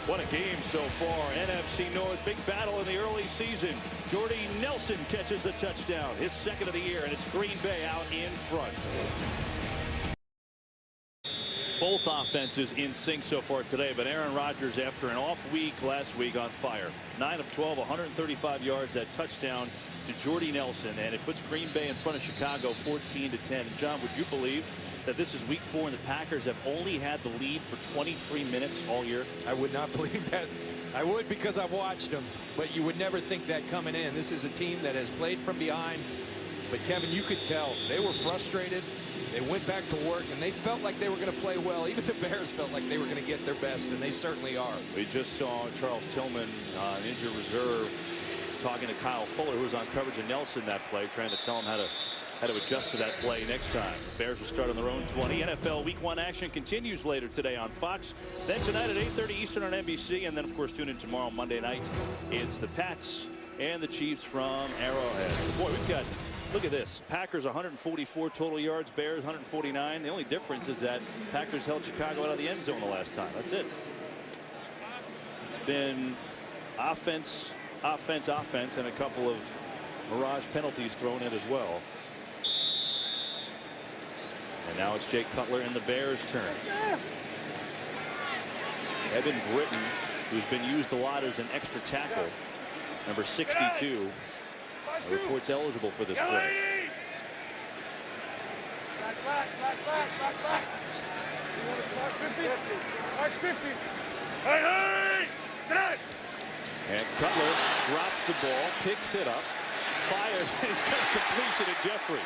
What a game so far. NFC North, big battle in the early season. Jordy Nelson catches a touchdown, his second of the year, and it's Green Bay out in front. Both offenses in sync so far today, but Aaron Rodgers, after an off week last week, on fire. 9 of 12, 135 yards, that touchdown to Jordy Nelson, and it puts Green Bay in front of Chicago 14-10. And John, would you believe that this is week 4 and the Packers have only had the lead for 23 minutes all year? I would not believe that. I would, because I've watched them, but you would never think that coming in. This is a team that has played from behind, but Kevin, you could tell they were frustrated. They went back to work, and they felt like they were going to play well. Even the Bears felt like they were going to get their best, and they certainly are. We just saw Charles Tillman on injured reserve talking to Kyle Fuller, who was on coverage of Nelson that play, trying to tell him how to adjust to that play next time. The Bears will start on their own 20. NFL Week 1 action continues later today on Fox. Then tonight at 8:30 Eastern on NBC, and then of course tune in tomorrow Monday night. It's the Pats and the Chiefs from Arrowhead. So boy, we've got, look at this. Packers 144 total yards, Bears 149. The only difference is that Packers held Chicago out of the end zone the last time. That's it. It's been offense, and a couple of mirage penalties thrown in as well. And now it's Jay Cutler and the Bears' turn. Evan Britton, who's been used a lot as an extra tackle, number 62, reports eligible for this play. And Cutler drops the ball, picks it up, fires, and he's got a completion to Jeffrey.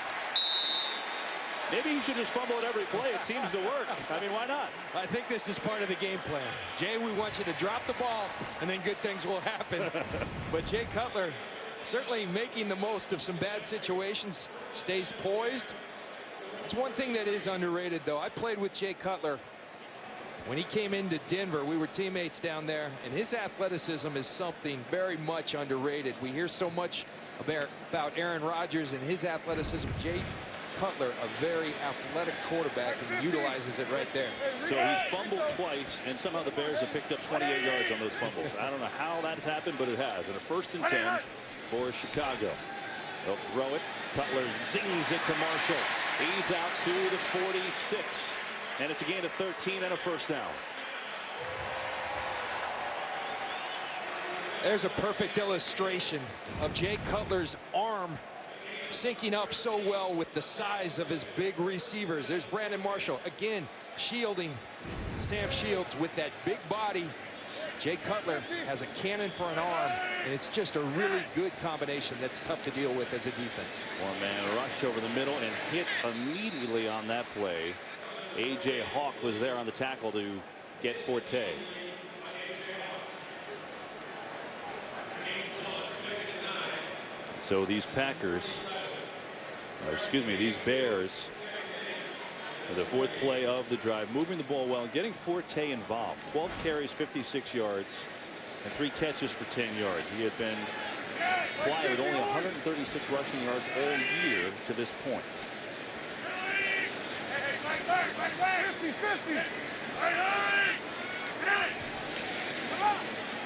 Maybe he should just fumble at every play. It seems to work. I mean, why not? I think this is part of the game plan. Jay, we want you to drop the ball, and then good things will happen. But Jay Cutler certainly making the most of some bad situations, stays poised. It's one thing that is underrated, though. I played with Jay Cutler when he came into Denver. We were teammates down there, and his athleticism is something very much underrated. We hear so much about Aaron Rodgers and his athleticism. Jay Cutler, a very athletic quarterback, and he utilizes it right there. So he's fumbled twice, and somehow the Bears have picked up 28 yards on those fumbles. I don't know how that's happened, but it has. And a 1st and 10 for Chicago. They'll throw it. Cutler zings it to Marshall. He's out to the 46. And it's a gain of 13 and a 1st down. There's a perfect illustration of Jay Cutler's arm syncing up so well with the size of his big receivers. There's Brandon Marshall again shielding Sam Shields with that big body. Jay Cutler has a cannon for an arm, and it's just a really good combination that's tough to deal with as a defense. One-man rush over the middle and hit immediately on that play. A.J. Hawk was there on the tackle to get Forte. So these these Bears, the 4th play of the drive, moving the ball well, getting Forte involved. 12 carries, 56 yards, and 3 catches for 10 yards. He had been quiet with only 136 rushing yards all year to this point.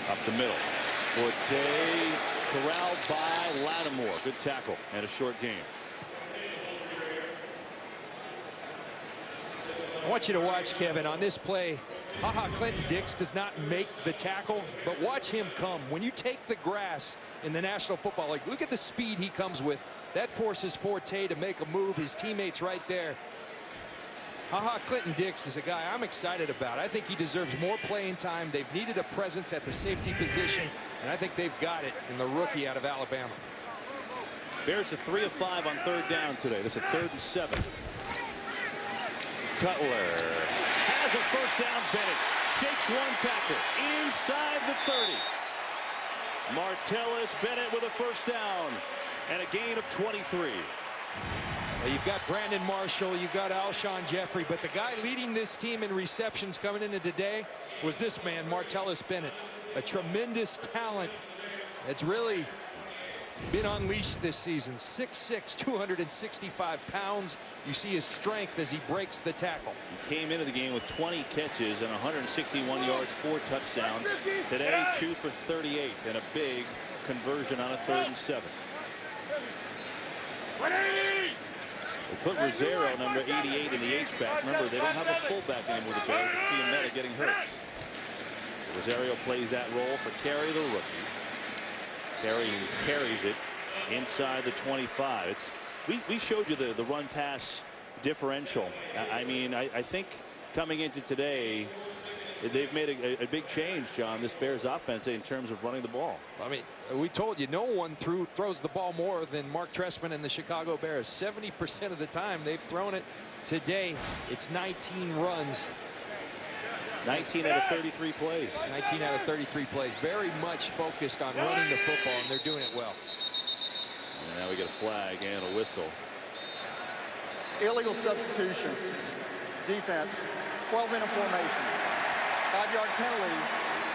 Up the middle. Forte corralled by Lattimore. Good tackle and a short game. I want you to watch, Kevin, on this play. Clinton Dix does not make the tackle, but watch him come. When you take the grass in the National Football League, look at the speed he comes with. That forces Forte to make a move. His teammates right there. Clinton Dix is a guy I'm excited about. I think he deserves more playing time. They've needed a presence at the safety position, and I think they've got it in the rookie out of Alabama. Bears are 3 of 5 on 3rd down today. This is 3rd and 7. Cutler has a 1st down. Bennett shakes one Packer inside the 30. Martellus Bennett with a 1st down and a gain of 23. Well, you've got Brandon Marshall, you've got Alshon Jeffrey, but the guy leading this team in receptions coming into today was this man, Martellus Bennett, a tremendous talent. It's really been unleashed this season. 6'6", 265 pounds. You see his strength as he breaks the tackle. He came into the game with 20 catches and 161 yards, 4 touchdowns. Today, 2 for 38 and a big conversion on a 3rd and 7. They put Rosario, number 88, in the H-back. Remember, they don't have a fullback anymore, the Bears, with Fiumetta getting hurt. Rosario plays that role for Carey, the rookie. Carey carries it inside the 25. We showed you the run-pass differential. I mean, I think coming into today, they've made a big change, John, this Bears offense in terms of running the ball. I mean, we told you no one throws the ball more than Mark Trestman and the Chicago Bears. 70% of the time they've thrown it. Today, it's 19 runs. 19 out of 33 plays. 19 out of 33 plays. Very much focused on running the football, and they're doing it well. And now we get a flag and a whistle. Illegal substitution. Defense. 12-minute formation. 5-yard penalty.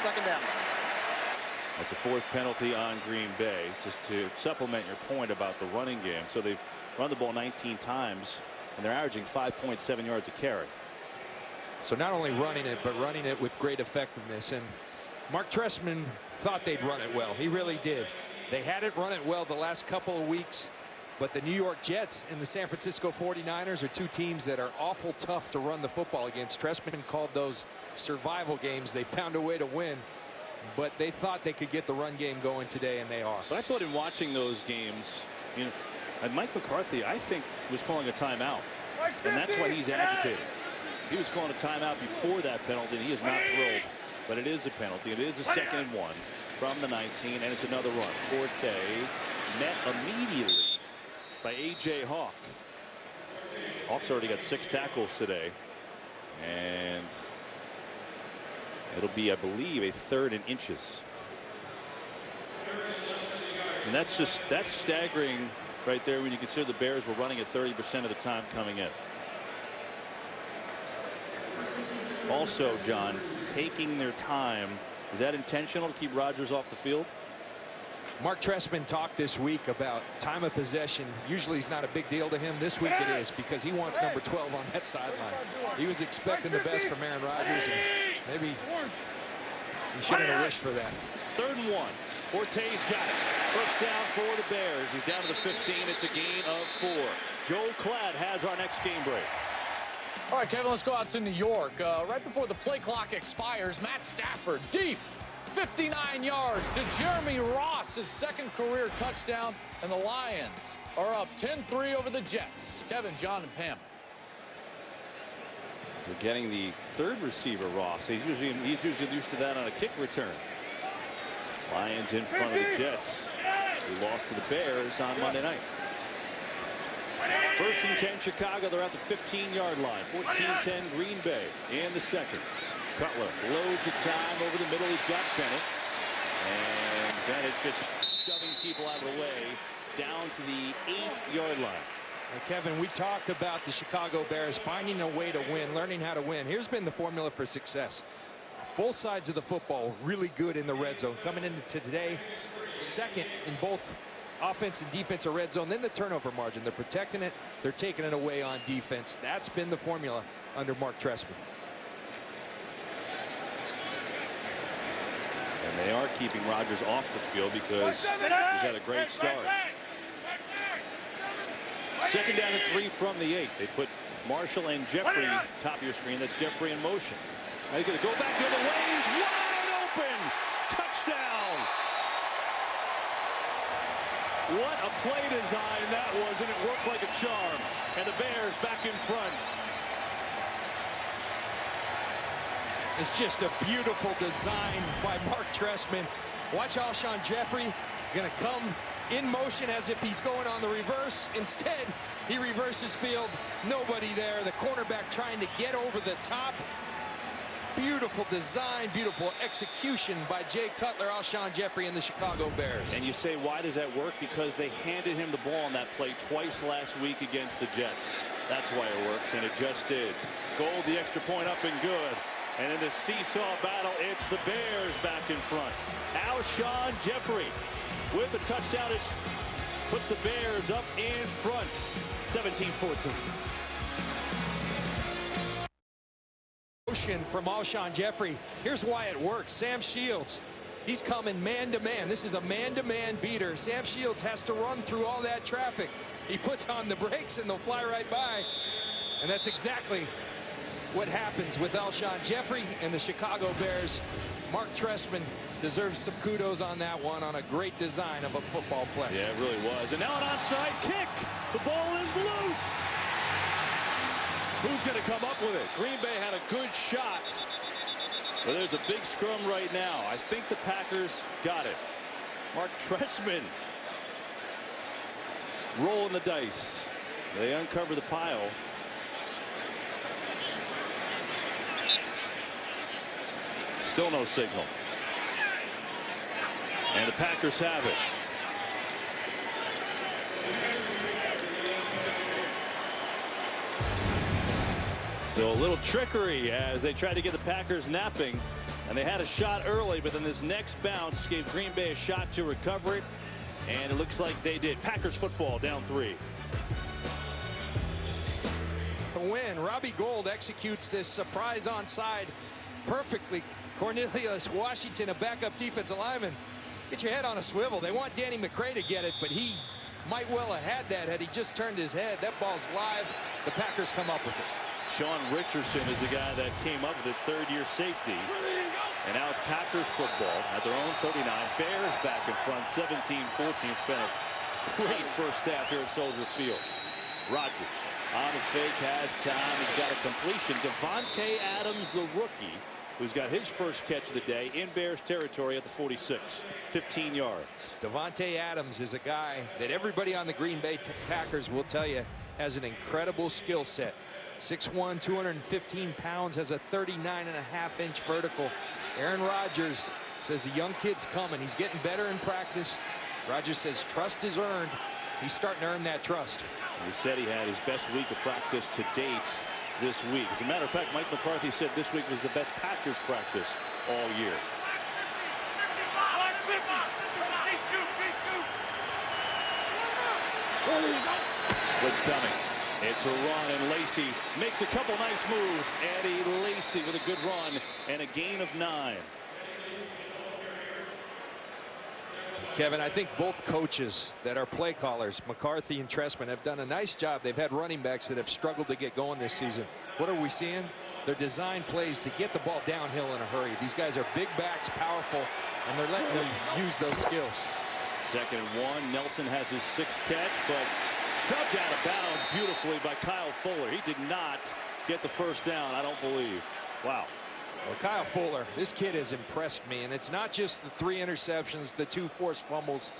2nd down. That's a 4th penalty on Green Bay. Just to supplement your point about the running game. So they've run the ball 19 times, and they're averaging 5.7 yards a carry. So not only running it, but running it with great effectiveness. And Mark Trestman thought they'd run it well. He really did. They hadn't run it well the last couple of weeks, but the New York Jets and the San Francisco 49ers are 2 teams that are awful tough to run the football against. Trestman called those survival games. They found a way to win, but they thought they could get the run game going today, and they are. But I thought in watching those games, you know, Mike McCarthy, I think, was calling a timeout, and that's why he's agitated. He was calling a timeout before that penalty, and he is not thrilled. But it is a penalty. It is a 2nd and 1 from the 19, and it's another run. Forte met immediately by A.J. Hawk. Hawk's already got 6 tackles today. And it'll be, I believe, a 3rd and inches. And that's staggering right there when you consider the Bears were running at 30% of the time coming in. Also, John, taking their time. Is that intentional to keep Rodgers off the field? Mark Trestman talked this week about time of possession. Usually it's not a big deal to him. This week it is, because he wants number 12 on that sideline. He was expecting the best from Aaron Rodgers, and maybe he shouldn't have wished for that. 3rd and 1. Forte's got it. 1st down for the Bears. He's down to the 15. It's a gain of 4. Joel Klatt has our next game break. All right, Kevin, let's go out to New York. Right before the play clock expires, Matt Stafford deep, 59 yards to Jeremy Ross, his 2nd career touchdown, and the Lions are up 10-3 over the Jets. Kevin, John, and Pam. We're getting the 3rd receiver, Ross. He's usually used to that on a kick return. Lions in front of the Jets, who lost to the Bears on Monday night. 1st and 10 Chicago. They're at the 15-yard line. 14-10 Green Bay in the 2nd. Cutler loads of time over the middle. He's got Bennett. And Bennett just shoving people out of the way down to the 8-yard line. Kevin, we talked about the Chicago Bears finding a way to win, learning how to win. Here's been the formula for success. Both sides of the football really good in the red zone. Coming into today, 2nd in both offense and defensive red zone. Then the turnover margin. They're protecting it. They're taking it away on defense. That's been the formula under Mark Trestman. And they are keeping Rodgers off the field because he's had a great start. 2nd down and 3 from the 8. They put Marshall and Jeffrey, top of your screen. That's Jeffrey in motion. Now he's going to go back the other way. He's wide open. Touchdown. What a play design that was, and it worked like a charm. And the Bears back in front. It's just a beautiful design by Mark Trestman. Watch Alshon Jeffrey going to come in motion as if he's going on the reverse. Instead, he reverses field. Nobody there. The cornerback trying to get over the top. Beautiful design, beautiful execution by Jay Cutler, Alshon Jeffrey, and the Chicago Bears. And you say, why does that work? Because they handed him the ball on that play twice last week against the Jets. That's why it works, and it just did. Gold, the extra point up and good. And in the seesaw battle, it's the Bears back in front. Alshon Jeffrey with the touchdown. It puts the Bears up in front, 17-14. Motion from Alshon Jeffrey. Here's why it works. Sam Shields, he's coming man-to-man. This is a man-to-man beater. Sam Shields has to run through all that traffic. He puts on the brakes and they'll fly right by. And that's exactly what happens with Alshon Jeffrey and the Chicago Bears. Mark Trestman deserves some kudos on that one, on a great design of a football play. Yeah, it really was. And now an onside kick. The ball is loose. Who's going to come up with it? Green Bay had a good shot. But there's a big scrum right now. I think the Packers got it. Mark Trestman rolling the dice. They uncover the pile. Still no signal. And the Packers have it. So a little trickery as they tried to get the Packers napping. And they had a shot early, but then this next bounce gave Green Bay a shot to recover it. And it looks like they did. Packers football down 3. The win. Robbie Gould executes this surprise onside perfectly. Cornelius Washington, a backup defensive lineman. Get your head on a swivel. They want Danny McCray to get it, but he might well have had that had he just turned his head. That ball's live. The Packers come up with it. Sean Richardson is the guy that came up with it, third-year safety. And now it's Packers football at their own 39. Bears back in front, 17-14. It's been a great first half here at Soldier Field. Rodgers on the fake, has time. He's got a completion. Davante Adams, the rookie, who's got his first catch of the day in Bears territory at the 46, 15 yards. Davante Adams is a guy that everybody on the Green Bay Packers will tell you has an incredible skill set. 6'1", 215 pounds, has a 39.5-inch vertical. Aaron Rodgers says the young kid's coming. He's getting better in practice. Rodgers says trust is earned. He's starting to earn that trust. He said he had his best week of practice to date this week. As a matter of fact, Mike McCarthy said this week was the best Packers practice all year. What's coming? It's a run, and Lacy makes a couple nice moves. Eddie Lacy with a good run and a gain of 9. Kevin, I think both coaches that are play callers, McCarthy and Trestman, have done a nice job. They've had running backs that have struggled to get going this season. What are we seeing? They're designed plays to get the ball downhill in a hurry. These guys are big backs, powerful, and they're letting them use those skills. 2nd and 1. Nelson has his 6th catch, but shoved out of bounds beautifully by Kyle Fuller. He did not get the first down, I don't believe. Wow. Well, Kyle Fuller, this kid has impressed me, and it's not just the 3 interceptions, the 2 forced fumbles.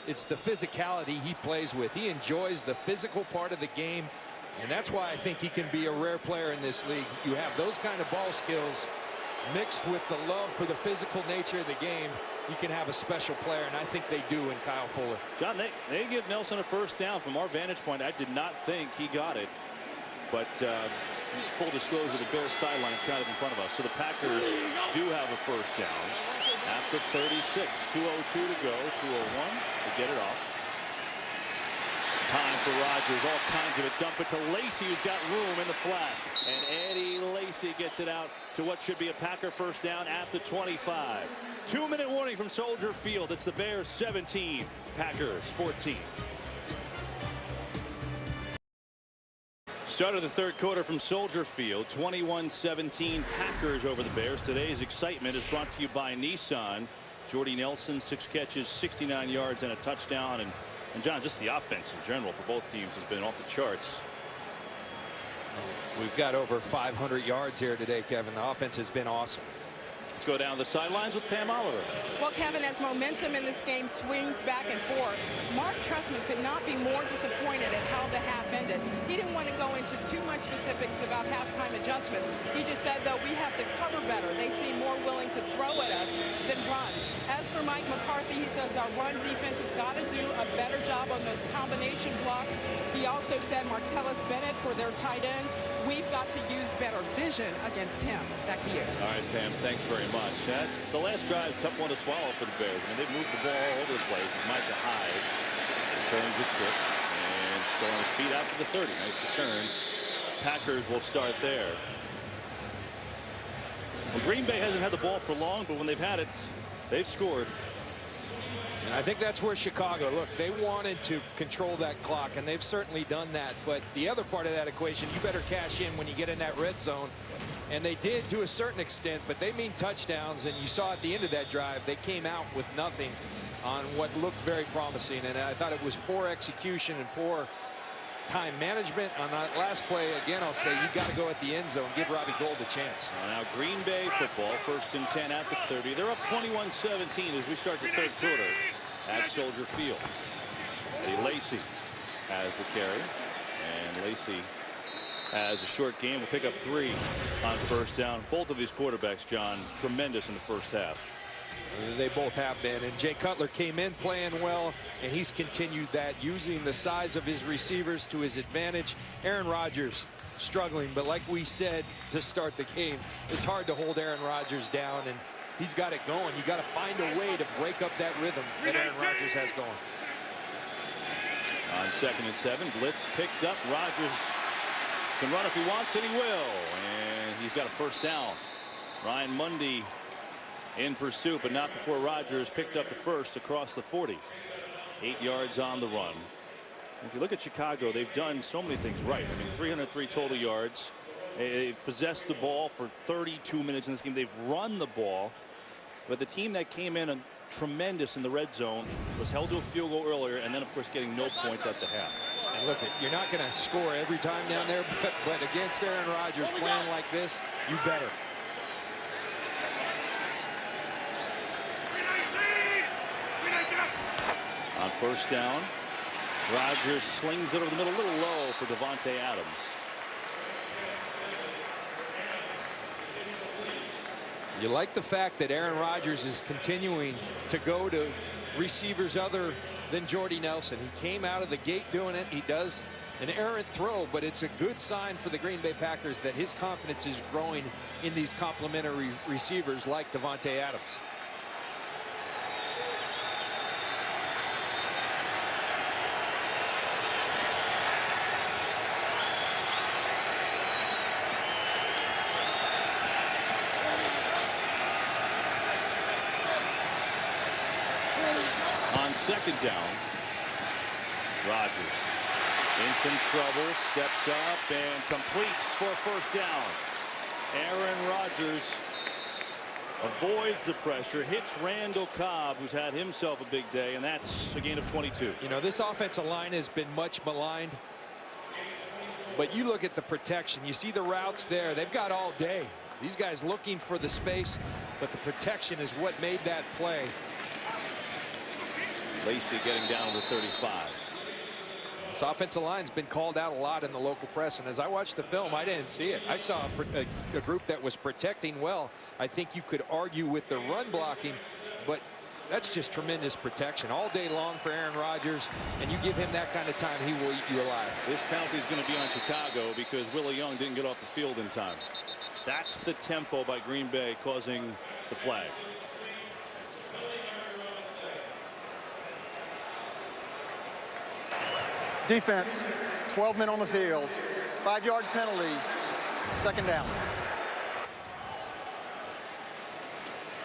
It's the physicality he plays with. He enjoys the physical part of the game, and that's why I think he can be a rare player in this league. You have those kind of ball skills mixed with the love for the physical nature of the game. You can have a special player, and I think they do in Kyle Fuller. John, they give Nelson a first down. From our vantage point, I did not think he got it. But full disclosure, the Bears sideline is kind of in front of us. So the Packers do have a first down at the 36. 2:02 to go. 2:01 to get it off. Time for Rodgers. All kinds of it. Dump it to Lacy, who's got room in the flat. And Eddie Lacy gets it out to what should be a Packer first down at the 25. 2-minute warning from Soldier Field. It's the Bears 17, Packers 14. Start of the 3rd quarter from Soldier Field. 21-17 Packers over the Bears. Today's excitement is brought to you by Nissan. Jordy Nelson, 6 catches, 69 yards, and a touchdown. And John, just the offense in general for both teams has been off the charts. We've got over 500 yards here today, Kevin. The offense has been awesome. Let's go down the sidelines with Pam Oliver. Well, Kevin, as momentum in this game swings back and forth, Mark Trestman could not be more disappointed at how the half ended. He didn't want to go into too much specifics about halftime adjustments. He just said, though, we have to cover better. They seem more willing to throw at us than run. As for Mike McCarthy, he says our run defense has got to do a better job on those combination blocks. He also said Martellus Bennett for their tight end we've got to use better vision against him. Back to you. All right, Pam, thanks very much. That's the last drive, tough one to swallow for the Bears. I mean, they've moved the ball all over the place. Micah Hyde returns it quick and still on his feet out to the 30. Nice return. Packers will start there. Well, Green Bay hasn't had the ball for long, but when they've had it, they've scored. And I think that's where Chicago, look, they wanted to control that clock, and they've certainly done that. But the other part of that equation, you better cash in when you get in that red zone. And they did to a certain extent, but they mean touchdowns. And you saw at the end of that drive, they came out with nothing on what looked very promising. And I thought it was poor execution and poor time management on that last play. Again, I'll say you got to go at the end zone, give Robbie Gould a chance. Now Green Bay football, 1st and 10 at the 30. They're up 21-17 as we start the third quarter at Soldier Field. Eddie Lacy has the carry, and Lacy has a short game. Will pick up 3 on 1st down. Both of these quarterbacks, John, tremendous in the first half. They both have been, and Jay Cutler came in playing well, and he's continued that, using the size of his receivers to his advantage. Aaron Rodgers struggling, but like we said to start the game, it's hard to hold Aaron Rodgers down, and he's got it going. You got to find a way to break up that rhythm that Aaron Rodgers has going. On 2nd and 7, blitz picked up. Rodgers can run if he wants, and he will, and he's got a 1st down. Ryan Mundy in pursuit, but not before Rodgers picked up the 1st across the 40. 8 yards on the run. If you look at Chicago, they've done so many things right. I mean, 303 total yards. They've possessed the ball for 32 minutes in this game. They've run the ball, but the team that came in tremendous in the red zone was held to a field goal earlier, and then of course getting no points at the half. And look, you're not going to score every time down there, but against Aaron Rodgers playing like this, you better. On 1st down, Rodgers slings it over the middle, a little low for Davante Adams. You like the fact that Aaron Rodgers is continuing to go to receivers other than Jordy Nelson. He came out of the gate doing it. He does an errant throw, but it's a good sign for the Green Bay Packers that his confidence is growing in these complementary receivers like Davante Adams. On 2nd down, Rodgers in some trouble, steps up and completes for a 1st down. Aaron Rodgers avoids the pressure, hits Randall Cobb, who's had himself a big day, and that's a gain of 22. You know, this offensive line has been much maligned, but you look at the protection, you see the routes there. They've got all day. These guys looking for the space, but the protection is what made that play. Lacy getting down to 35. This offensive line's been called out a lot in the local press, and as I watched the film, I didn't see it. I saw a group that was protecting well. I think you could argue with the run blocking, but that's just tremendous protection all day long for Aaron Rodgers, and you give him that kind of time, he will eat you alive. This penalty is going to be on Chicago because Willie Young didn't get off the field in time. That's the tempo by Green Bay causing the flag. Defense, 12 men on the field, 5-yard penalty, 2nd down.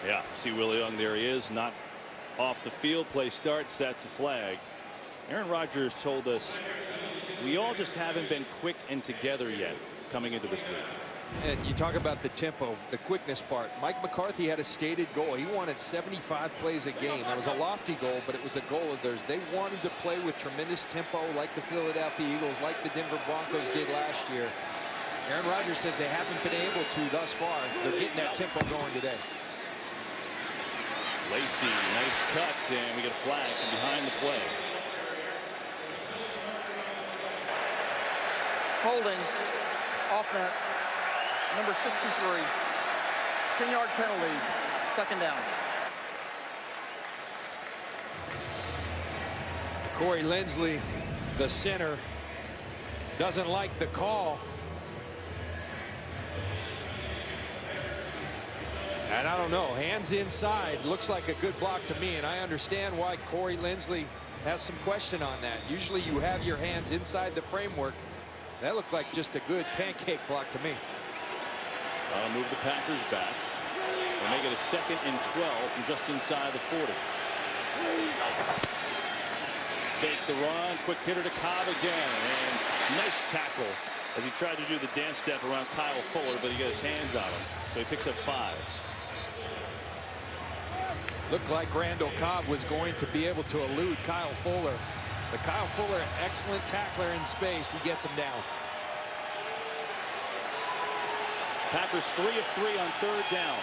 Yeah, see Willie Young, there he is, not off the field. Play starts, that's a flag. Aaron Rodgers told us we all just haven't been quick and together yet coming into this week. And you talk about the tempo, the quickness part. Mike McCarthy had a stated goal. He wanted 75 plays a game. That was a lofty goal, but it was a goal of theirs. They wanted to play with tremendous tempo like the Philadelphia Eagles, like the Denver Broncos did last year. Aaron Rodgers says they haven't been able to thus far. They're getting that tempo going today. Lacy, nice cut, and we get a flag from behind the play. Holding, offense, number 63, 10-yard penalty, 2nd down. Corey Linsley, the center, doesn't like the call. And I don't know, hands inside looks like a good block to me, and I understand why Corey Linsley has some question on that. Usually you have your hands inside the framework. That looked like just a good pancake block to me. That'll move the Packers back. They'll make it a 2nd and 12 from just inside the 40. Fake the run, quick hitter to Cobb again, and nice tackle as he tried to do the dance step around Kyle Fuller, but he got his hands on him, so he picks up 5. Looked like Randall Cobb was going to be able to elude Kyle Fuller. But Kyle Fuller, excellent tackler in space. He gets him down. Packers 3 of 3 on 3rd down.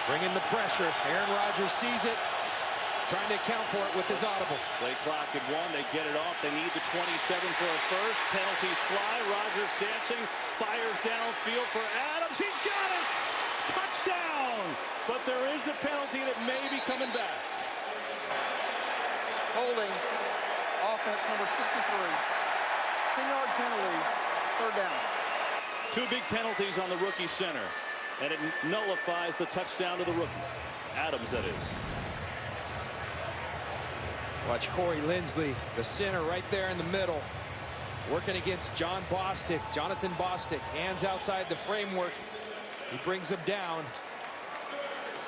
Bringing the pressure. Aaron Rodgers sees it, trying to account for it with his audible. Play clock at 1. They get it off. They need the 27 for a first. Penalties fly. Rodgers dancing. Fires downfield for Adams. He's got it! Touchdown! But there is a penalty that may be coming back. Holding. Offense number 63. 10-yard penalty. 3rd down. 2 big penalties on the rookie center. And it nullifies the touchdown to the rookie. Adams, that is. Watch Corey Linsley, the center right there in the middle, working against Jonathan Bostic, hands outside the framework. He brings him down,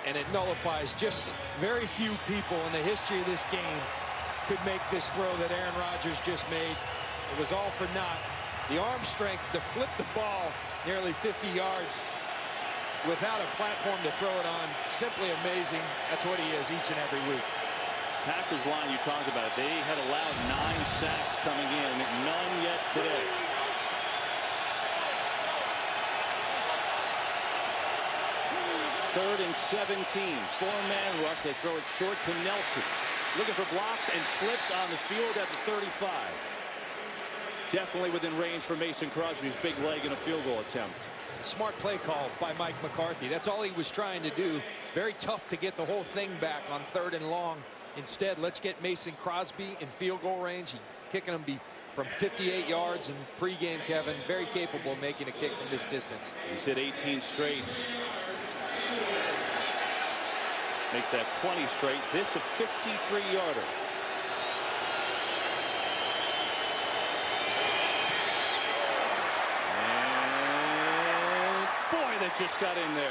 and it nullifies. Just very few people in the history of this game could make this throw that Aaron Rodgers just made. It was all for naught. The arm strength to flip the ball nearly 50 yards without a platform to throw it on, simply amazing. That's what he is each and every week. Packers line, you talked about it. They had allowed 9 sacks coming in, none yet today. Third and 17. 4-man rush. They throw it short to Nelson. Looking for blocks and slips on the field at the 35. Definitely within range for Mason Crosby's big leg in a field goal attempt. Smart play call by Mike McCarthy. That's all he was trying to do. Very tough to get the whole thing back on 3rd and long. Instead, let's get Mason Crosby in field goal range. Kicking him from 58 yards in pregame, Kevin. Very capable of making a kick from this distance. He's hit 18 straight. Make that 20 straight. This a 53-yarder. That just got in there.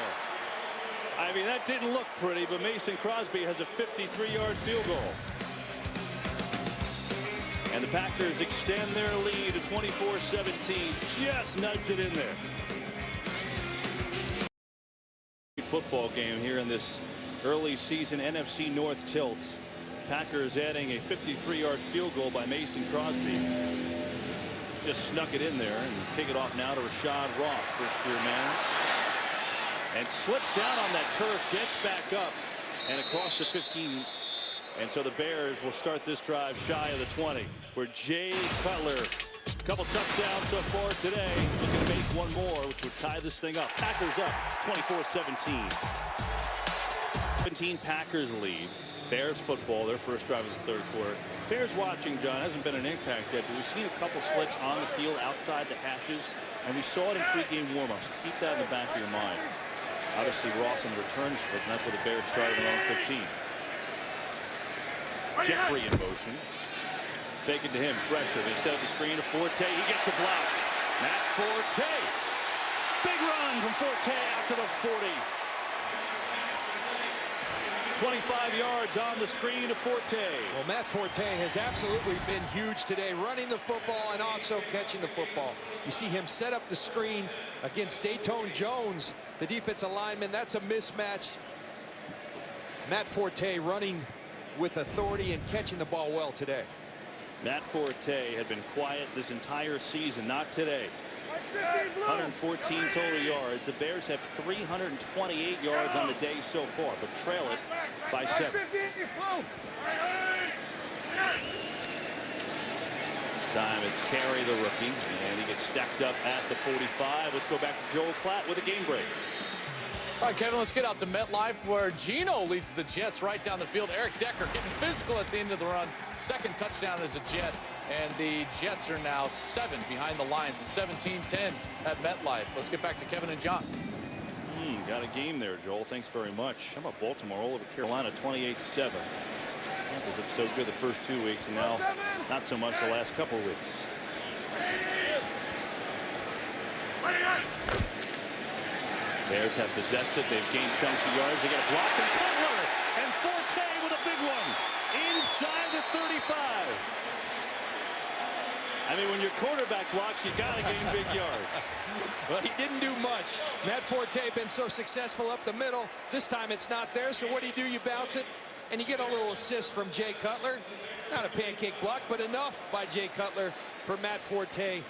I mean, that didn't look pretty, but Mason Crosby has a 53-yard field goal. And the Packers extend their lead to 24-17. Just nudged it in there. Football game here in this early season NFC North tilt. Packers adding a 53-yard field goal by Mason Crosby. Just snuck it in there and kick it off now to Rashad Ross, first-year man. And slips down on that turf, gets back up, and across the 15. And so the Bears will start this drive shy of the 20, where Jay Cutler, a couple touchdowns so far today, looking to make one more, which would tie this thing up. Packers up 24-17. 17 Packers lead. Bears football, their first drive of the 3rd quarter. Bears watching, John, hasn't been an impact yet, but we've seen a couple slips on the field outside the hashes, and we saw it in pregame warmups. So keep that in the back of your mind. Obviously, Ross on the return slip, and that's where the Bears started on 15. Jeffrey in motion. Fake it to him, pressure. They set up the screen to Forte. He gets a block. Matt Forte. Big run from Forte out to the 40. 25 yards on the screen to Forte. Well, Matt Forte has absolutely been huge today, running the football and also catching the football. You see him set up the screen against Dayton Jones, the defensive lineman. That's a mismatch. Matt Forte running with authority and catching the ball well today. Matt Forte had been quiet this entire season, not today. 114 total yards. The Bears have 328 yards on the day so far, but trail it by 7. This time it's Carey, the rookie, and he gets stacked up at the 45. Let's go back to Joel Klatt with a game break. All right, Kevin, let's get out to MetLife where Geno leads the Jets right down the field. Eric Decker getting physical at the end of the run. Second touchdown as a Jet, and the Jets are now 7 behind the Lions. It's 17-10 at MetLife. Let's get back to Kevin and John. Got a game there, Joel. Thanks very much. How about Baltimore all over Carolina, 28-7. Panthers looked so good the first 2 weeks, and now not so much the last couple of weeks. Bears have possessed it. They've gained chunks of yards. They got a block from Cutler, and Forte with a big one inside the 35. I mean, when your quarterback blocks, you got to gain big yards. Well, he didn't do much. Matt Forte been so successful up the middle. This time it's not there, so what do? You bounce it, and you get a little assist from Jay Cutler. Not a pancake block, but enough by Jay Cutler for Matt Forte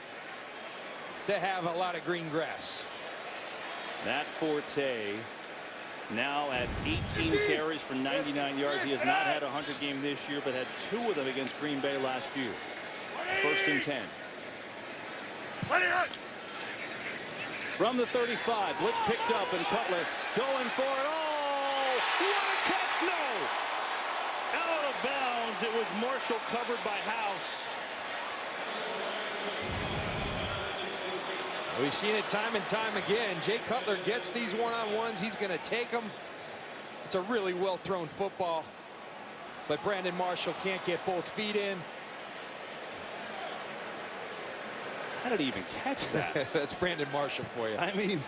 to have a lot of green grass. Matt Forte now at 18 carries for 99 yards. He has not had a 100 game this year, but had 2 of them against Green Bay last year. 1st and 10. From the 35, blitz picked up, and Cutler going for it. Oh, what a catch! No! Out of bounds. It was Marshall covered by House. We've seen it time and time again. Jay Cutler gets these one-on-ones. He's going to take them. It's a really well-thrown football, but Brandon Marshall can't get both feet in. How did he even catch that? That's Brandon Marshall for you. I mean,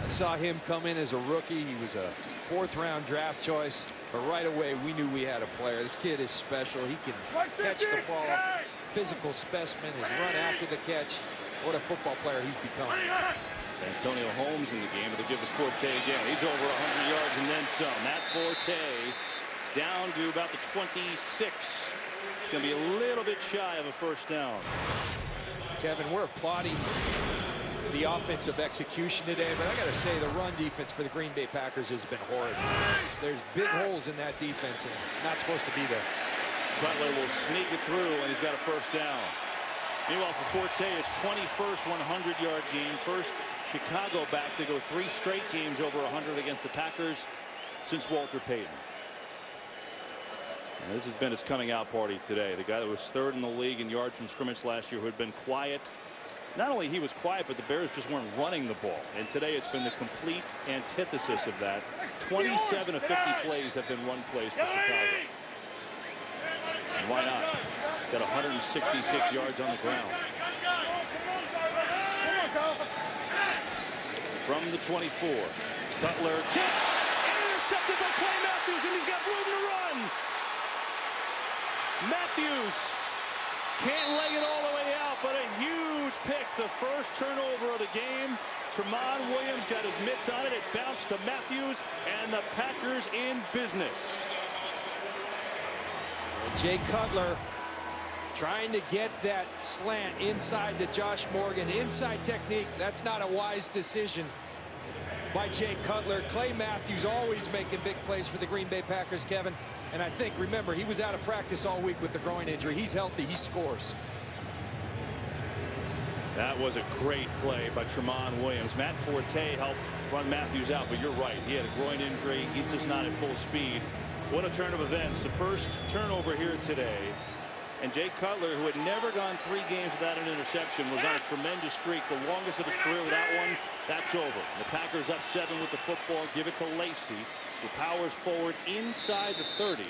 I saw him come in as a rookie. He was a 4th-round draft choice, but right away we knew we had a player. This kid is special. He can catch the ball. Physical specimen, his run after the catch. What a football player he's become. Antonio Holmes in the game, but they give it Forte again. He's over 100 yards and then some. Matt Forte down to about the 26. It's going to be a little bit shy of a 1st down. Kevin, we're applauding the offensive execution today, but I got to say the run defense for the Green Bay Packers has been horrid. There's big holes in that defense, and not supposed to be there. Cutler will sneak it through, and he's got a 1st down. Meanwhile, for Forte, his 21st 100-yard game. First Chicago back to go 3 straight games over 100 against the Packers since Walter Payton. And this has been his coming out party today. The guy that was 3rd in the league in yards from scrimmage last year, who had been quiet. Not only he was quiet, but the Bears just weren't running the ball. And today it's been the complete antithesis of that. 27 of 50 plays have been run plays for Chicago. And why not? Got 166 yards on the ground. From the 24, Cutler tipped, intercepted by Clay Matthews, and he's got room to run. Matthews can't leg it all the way out, but a huge pick, the first turnover of the game. Tramon Williams got his mitts on it. It bounced to Matthews, and the Packers in business. Jay Cutler trying to get that slant inside to Josh Morgan. Inside technique, that's not a wise decision by Jay Cutler. Clay Matthews always making big plays for the Green Bay Packers, Kevin. And I think, remember, he was out of practice all week with the groin injury. He's healthy, he scores. That was a great play by Tramon Williams. Matt Forte helped run Matthews out, but you're right. He had a groin injury. He's just not at full speed. What a turn of events. The first turnover here today. And Jay Cutler, who had never gone 3 games without an interception, was on a tremendous streak, the longest of his career without one. That's over. The Packers up 7 with the football. Give it to Lacy, who powers forward inside the 30,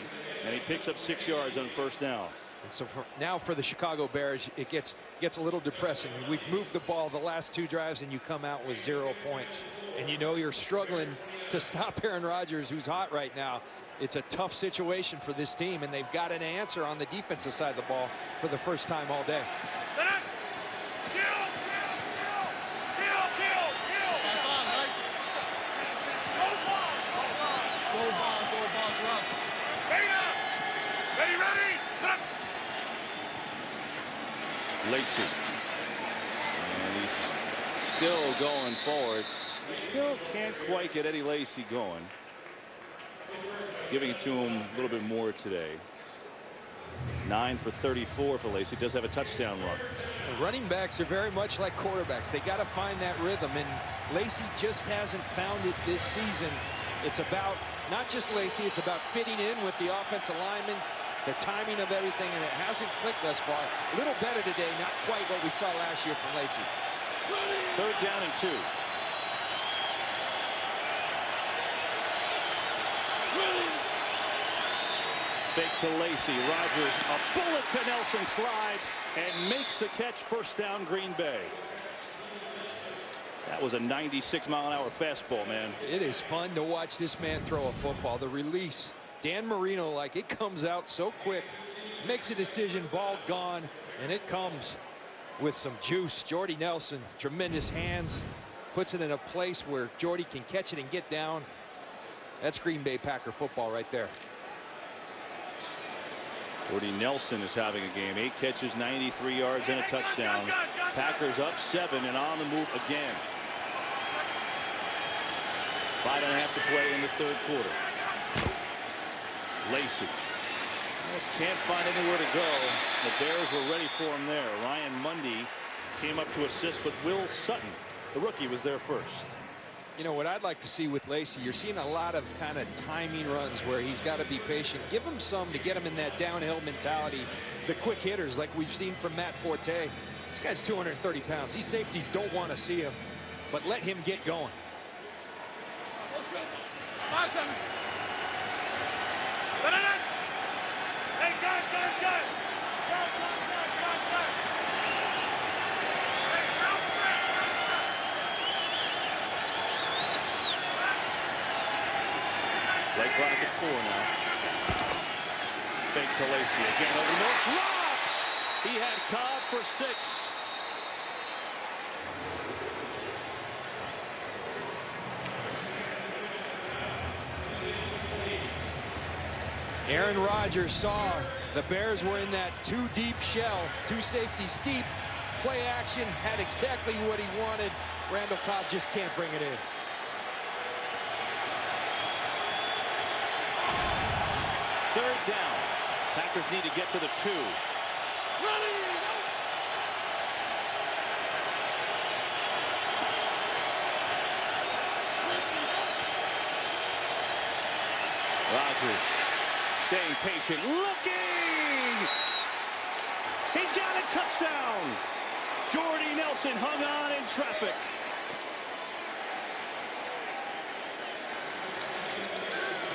and he picks up 6 yards on 1st down. And so now for the Chicago Bears, it gets a little depressing. We've moved the ball the last 2 drives, and you come out with 0 points. And you know you're struggling to stop Aaron Rodgers, who's hot right now. It's a tough situation for this team, and they've got an answer on the defensive side of the ball for the first time all day. Lacy. And he's still going forward. Still can't quite get Eddie Lacy going. Giving it to him a little bit more today. 9 for 34 for Lacy. Does have a touchdown run. The running backs are very much like quarterbacks. They got to find that rhythm, and Lacy just hasn't found it this season. It's about not just Lacy, it's about fitting in with the offensive lineman, the timing of everything, and it hasn't clicked thus far. A little better today, not quite what we saw last year from Lacy. 3rd down and 2. Fake to Lacy. Rogers, a bullet to Nelson, slides and makes the catch. 1st down, Green Bay. That was a 96-mile-an-hour fastball, man. It is fun to watch this man throw a football. The release, Dan Marino, like, it comes out so quick, makes a decision, ball gone, and it comes with some juice. Jordy Nelson, tremendous hands, puts it in a place where Jordy can catch it and get down. That's Green Bay Packer football right there. Jordy Nelson is having a game. 8 catches, 93 yards, and a touchdown. Packers up 7 and on the move again. 5.5 to play in the 3rd quarter. Lacy just can't find anywhere to go. The Bears were ready for him there. Ryan Mundy came up to assist, but Will Sutton, the rookie, was there first. You know what I'd like to see with Lacy, you're seeing a lot of kind of timing runs where he's got to be patient. Give him some to get him in that downhill mentality. The quick hitters like we've seen from Matt Forte. This guy's 230 pounds. These safeties don't want to see him, but let him get going. Play clock at 4 now. Fake to Lacy again over middle, dropped. He had Cobb for 6. Aaron Rodgers saw the Bears were in that 2 deep shell, 2 safeties deep. Play action, had exactly what he wanted. Randall Cobb just can't bring it in. Third down. Packers need to get to the 2. Rodgers staying patient, looking. He's got a touchdown. Jordy Nelson hung on in traffic.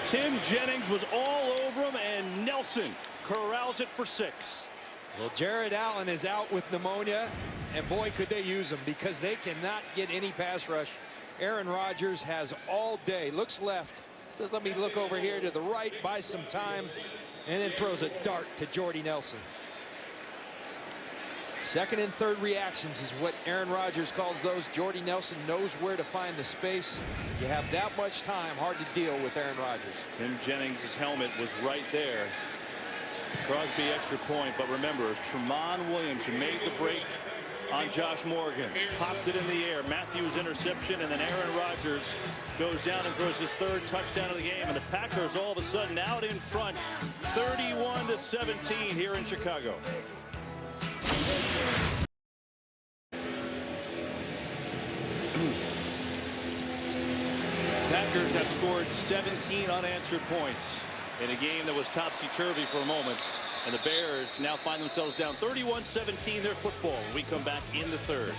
Tim Jennings was all over him, and Nelson corrals it for 6. Well, Jared Allen is out with pneumonia, and boy, could they use him because they cannot get any pass rush. Aaron Rodgers has all day, looks left, says, let me look over here to the right, buy some time, and then throws a dart to Jordy Nelson. 2nd and 3rd reactions is what Aaron Rodgers calls those. Jordy Nelson knows where to find the space. You have that much time, hard to deal with Aaron Rodgers. Tim Jennings' helmet was right there. Crosby extra point, but remember, it's Tramon Williams who made the break on Josh Morgan. Popped it in the air. Matthews interception, and then Aaron Rodgers goes down and throws his 3rd touchdown of the game. And the Packers all of a sudden out in front, 31-17 here in Chicago. Packers have scored 17 unanswered points in a game that was topsy-turvy for a moment. And the Bears now find themselves down 31-17 their football when we come back in the 3rd.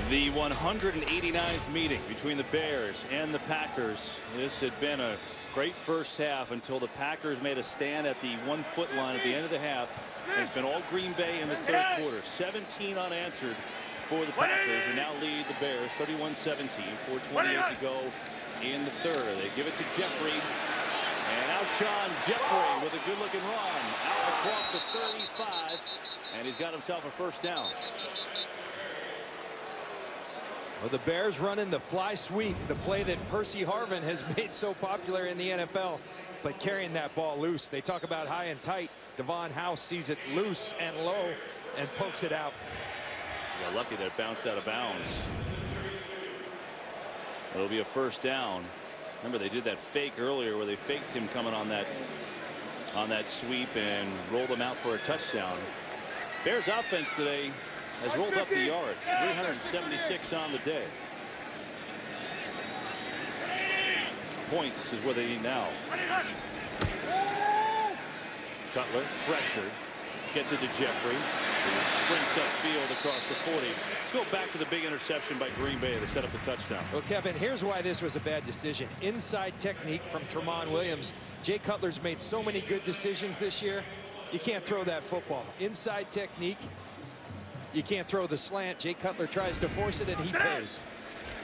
The 189th meeting between the Bears and the Packers. This had been a great first half until the Packers made a stand at the 1-foot line at the end of the half. And it's been all Green Bay in the 3rd quarter. 17 unanswered for the Packers, and now lead the Bears 31-17. 4:28 to go in the 3rd. They give it to Jeffrey. And Alshon Jeffrey with a good-looking run out across the 35. And he's got himself a 1st down. Well, the Bears running the fly sweep, the play that Percy Harvin has made so popular in the NFL, but carrying that ball loose. They talk about high and tight. Devon House sees it loose and low and pokes it out. Got lucky that it bounced out of bounds. It'll be a first down. Remember, they did that fake earlier where they faked him coming on that sweep and rolled him out for a touchdown. Bears offense today has rolled up the yards, 376 on the day. Points is what they need now. Cutler pressured, gets it to Jeffrey, who sprints upfield across the 40. Let's go back to the big interception by Green Bay to set up the touchdown. Well, Kevin, here's why this was a bad decision. Inside technique from Tramon Williams. Jay Cutler's made so many good decisions this year. You can't throw that football. Inside technique. You can't throw the slant. Jay Cutler tries to force it, and he pays.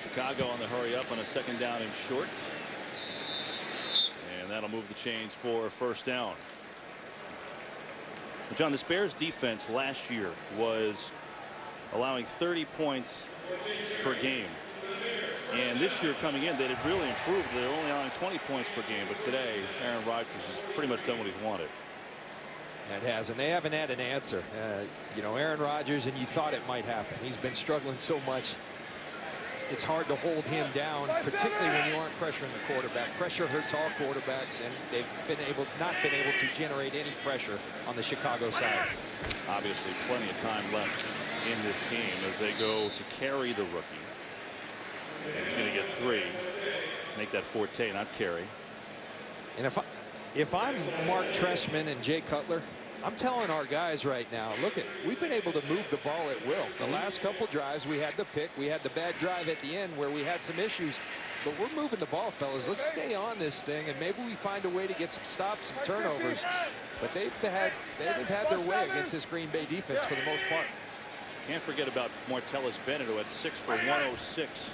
Chicago on the hurry up on a second down and short. And that'll move the chains for a first down. John, the Bears defense last year was allowing 30 points per game. And this year coming in, they had really improved. They're only allowing 20 points per game. But today, Aaron Rodgers has pretty much done what he's wanted. That has, and they haven't had an answer. You know, Aaron Rodgers, and you thought it might happen. He's been struggling so much. It's hard to hold him down, particularly when you aren't pressuring the quarterback. Pressure hurts all quarterbacks, and they've not been able to generate any pressure on the Chicago side. Obviously, plenty of time left in this game as they go to carry the rookie. And he's going to get 3. Make that Forte, not carry. And if I'm Mark Trestman and Jay Cutler, I'm telling our guys right now, look, we've been able to move the ball at will. The last couple drives, we had the pick. We had the bad drive at the end where we had some issues. But we're moving the ball, fellas. Let's stay on this thing, and maybe we find a way to get some stops, some turnovers. But they've had their way against this Green Bay defense for the most part. Can't forget about Martellus Bennett, who had 6 for 106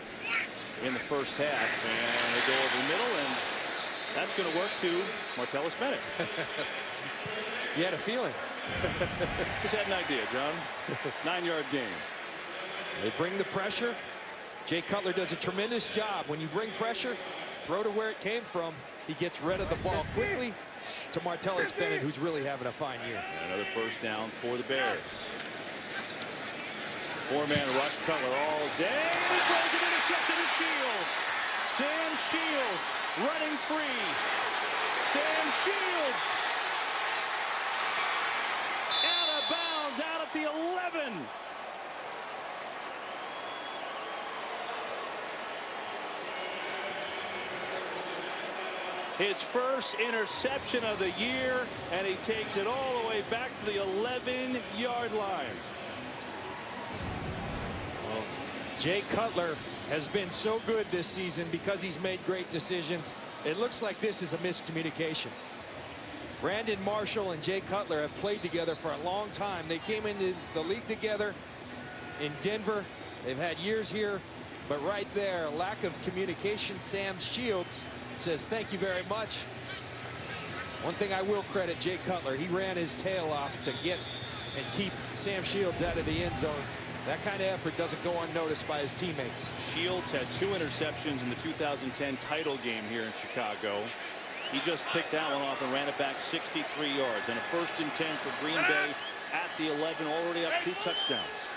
in the first half. And they go over the middle, and that's going to work to Martellus Bennett. You had a feeling. Just had an idea, John. 9-yard gain. They bring the pressure. Jay Cutler does a tremendous job. When you bring pressure, throw to where it came from. He gets rid of the ball quickly to Martellus Bennett, who's really having a fine year. And another first down for the Bears. 4-man rush, Cutler all day. He throws an interception to Shields. Sam Shields running free. Sam Shields out of bounds, out at the 11. His first interception of the year, and he takes it all the way back to the 11-yard line. Well, Jay Cutler has been so good this season because he's made great decisions. It looks like this is a miscommunication. Brandon Marshall and Jay Cutler have played together for a long time. They came into the league together in Denver. They've had years here, but right there, lack of communication. Sam Shields says thank you very much. One thing I will credit Jay Cutler, he ran his tail off to get and keep Sam Shields out of the end zone. That kind of effort doesn't go unnoticed by his teammates. Shields had 2 interceptions in the 2010 title game here in Chicago. He just picked that one off and ran it back 63 yards. And a 1st and 10 for Green Bay at the 11, already up 2 touchdowns.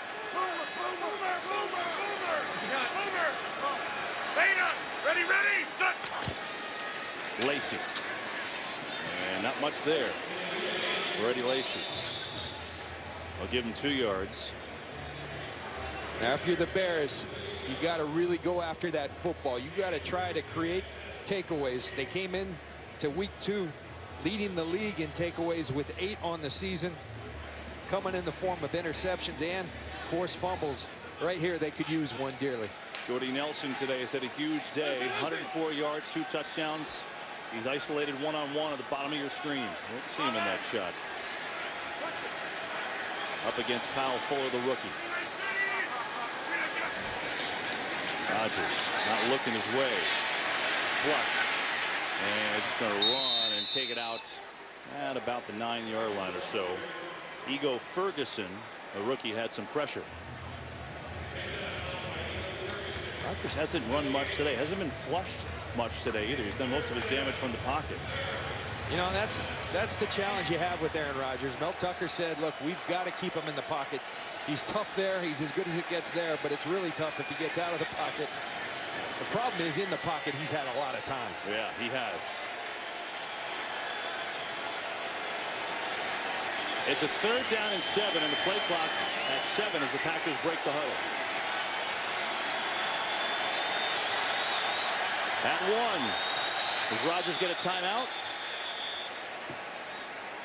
Ready? Lacy. And not much there for Eddie Lacy. I'll give him 2 yards. Now, if you're the Bears, you got to really go after that football. You got to try to create takeaways. They came in to week 2 leading the league in takeaways with 8 on the season, coming in the form of interceptions and forced fumbles. Right here, they could use one dearly. Jordy Nelson today has had a huge day. 104 yards, 2 touchdowns. He's isolated one-on-one at the bottom of your screen. You won't see him in that shot. Up against Kyle Fuller, the rookie. Rodgers not looking his way. Flushed. And just going to run and take it out at about the 9-yard line or so. Ego Ferguson, the rookie, had some pressure. Rodgers hasn't run much today. Hasn't been flushed much today either. He's done most of his damage from the pocket. You know, that's the challenge you have with Aaron Rodgers. Mel Tucker said, look, we've got to keep him in the pocket. He's tough there. He's as good as it gets there, but it's really tough if he gets out of the pocket. The problem is in the pocket, he's had a lot of time. Yeah, he has. It's a 3rd down and 7, and the play clock at 7 as the Packers break the huddle. At 1. Does Rodgers get a timeout?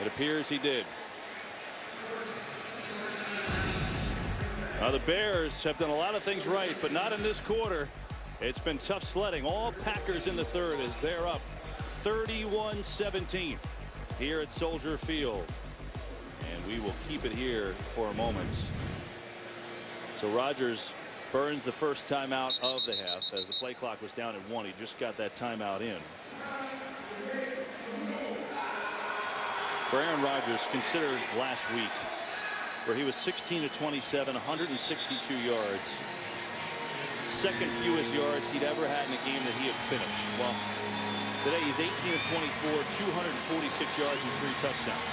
It appears he did. The Bears have done a lot of things right, but not in this quarter. It's been tough sledding. All Packers in the 3rd as they're up 31-17 here at Soldier Field. And we will keep it here for a moment. So Rodgers burns the first timeout of the half as the play clock was down at 1. He just got that timeout in. For Aaron Rodgers, consider last week where he was 16 of 27, 162 yards. Second fewest yards he'd ever had in a game that he had finished. Well, today he's 18 of 24, 246 yards and 3 touchdowns.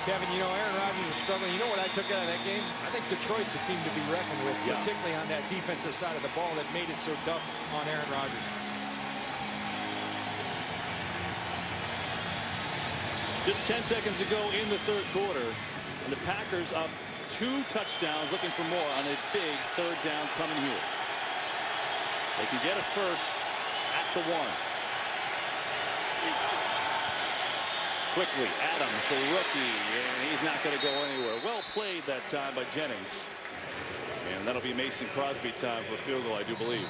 Kevin, you know, Aaron Rodgers is struggling. You know what I took out of that game? I think Detroit's a team to be reckoned with, particularly on that defensive side of the ball that made it so tough on Aaron Rodgers. Just 10 seconds ago in the 3rd quarter, and the Packers up 2 touchdowns, looking for more on a big 3rd down coming here. They can get a first at the 1. Quickly, Adams, the rookie, and he's not going to go anywhere. Well played that time by Jennings. And that'll be Mason Crosby time for a field goal, I do believe.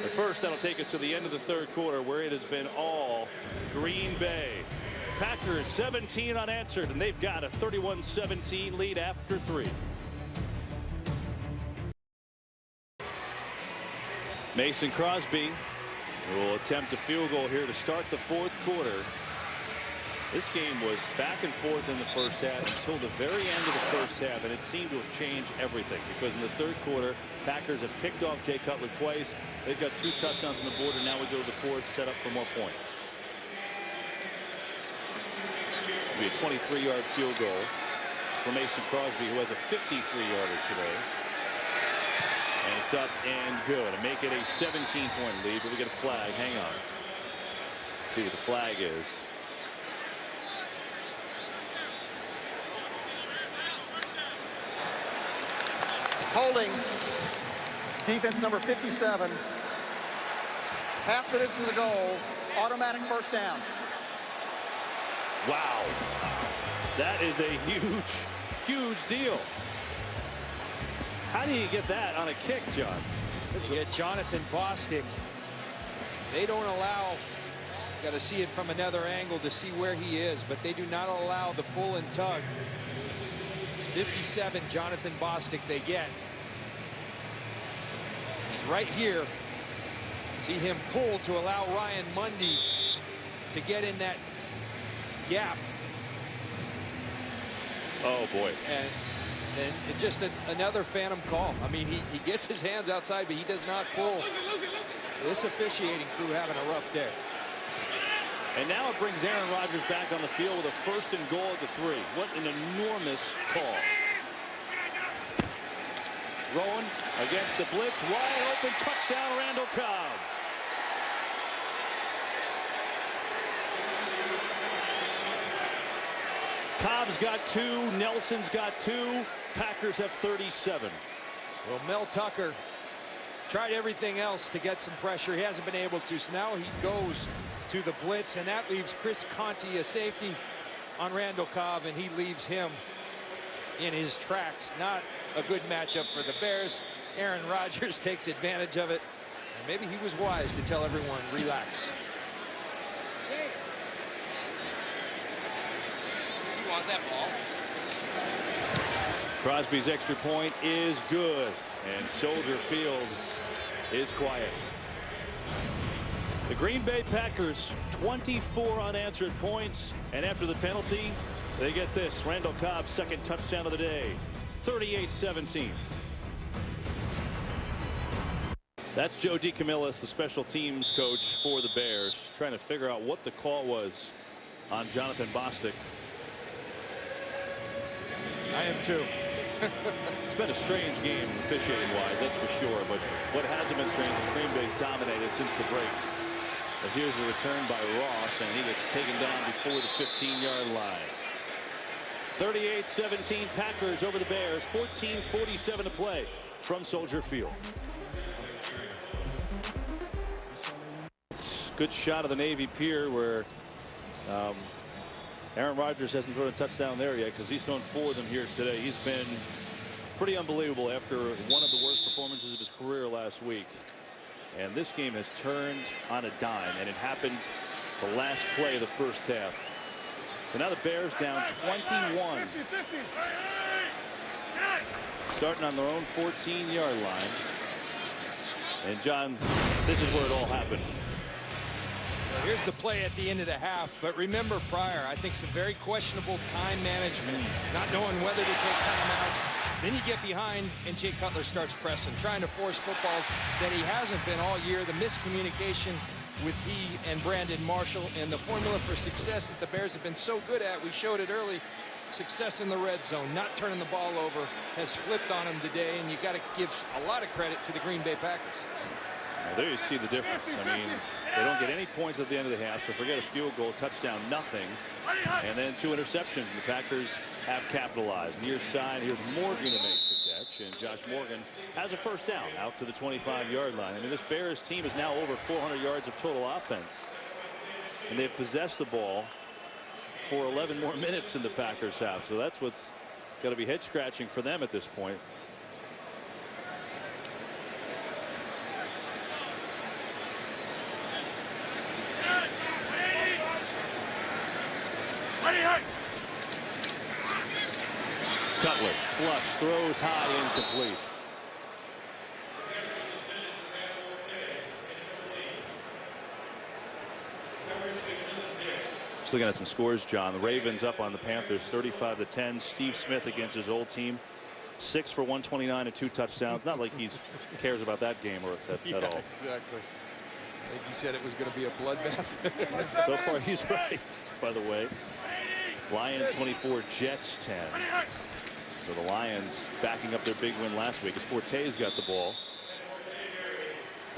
But first, that'll take us to the end of the 3rd quarter, where it has been all Green Bay. Packers 17 unanswered, and they've got a 31-17 lead after 3. Mason Crosby will attempt a field goal here to start the 4th quarter. This game was back and forth in the first half until the very end of the first half, and it seemed to have changed everything because in the 3rd quarter, Packers have picked off Jay Cutler twice. They've got 2 touchdowns on the board, and now we go to the 4th, set up for more points. This will be a 23-yard field goal for Mason Crosby, who has a 53-yarder today. And it's up and good to make it a 17-point lead, but we get a flag. Hang on. Let's see what the flag is. Holding defense number 57. Half minutes to the goal. Automatic first down. Wow. That is a huge, huge deal. How do you get that on a kick, John? Yeah, Jonathan Bostic. They don't allow, got to see it from another angle to see where he is, but they do not allow the pull and tug. It's 57, Jonathan Bostic they get. He's right here. See him pull to allow Ryan Mundy to get in that gap. Oh, boy. And it's just another phantom call. I mean, he gets his hands outside, but he does not pull. This officiating crew having a rough day. And now it brings Aaron Rodgers back on the field with a 1st and goal at the 3. What an enormous call. Rowan against the blitz. Wide open touchdown, Randall Cobb. Cobb's got 2. Nelson's got 2. Packers have 37. Well, Mel Tucker tried everything else to get some pressure. He hasn't been able to. So now he goes to the blitz, and that leaves Chris Conti, a safety, on Randall Cobb, and he leaves him in his tracks. Not a good matchup for the Bears. Aaron Rodgers takes advantage of it. And maybe he was wise to tell everyone, relax. You want that ball? Crosby's extra point is good, and Soldier Field is quiet. The Green Bay Packers, 24 unanswered points, and after the penalty, they get this. Randall Cobb's 2nd touchdown of the day, 38-17. That's Joe DeCamillis, the special teams coach for the Bears, trying to figure out what the call was on Jonathan Bostic. I am too. It's been a strange game officiating-wise, that's for sure. But what hasn't been strange is Green Bay's dominated since the break. As here's a return by Ross, and he gets taken down before the 15-yard line. 38-17 Packers over the Bears. 14:47 to play from Soldier Field. Good shot of the Navy Pier where Aaron Rodgers hasn't thrown a touchdown there yet because he's thrown 4 of them here today. He's been pretty unbelievable after one of the worst performances of his career last week. And this game has turned on a dime, and it happened the last play of the first half. So now the Bears down 21. Starting on their own 14-yard line. And John, this is where it all happened. Well, here's the play at the end of the half. But remember prior, I think some very questionable time management, not knowing whether to take timeouts. Then you get behind, and Jay Cutler starts pressing, trying to force footballs that he hasn't been all year. The miscommunication with he and Brandon Marshall, and the formula for success that the Bears have been so good at, we showed it early, success in the red zone, not turning the ball over, has flipped on them today, and you got to give a lot of credit to the Green Bay Packers. Well, there you see the difference. I mean, they don't get any points at the end of the half, so forget a field goal, touchdown, nothing. And then 2 interceptions, and the Packers have capitalized. Near side, here's Morgan who makes the catch, and Josh Morgan has a first down out to the 25-yard line. I mean, this Bears team is now over 400 yards of total offense, and they've possessed the ball for 11 more minutes in the Packers have. So that's what's got to be head-scratching for them at this point. Cutler flush, throws high, incomplete. Just looking at some scores, John. The Ravens up on the Panthers 35-10. Steve Smith against his old team, 6 for 129 and 2 touchdowns. Not like he cares about that game or at all. Exactly. I think he said it was going to be a bloodbath. So far, he's right, by the way. Lions 24, Jets 10. So the Lions backing up their big win last week as Forte's got the ball.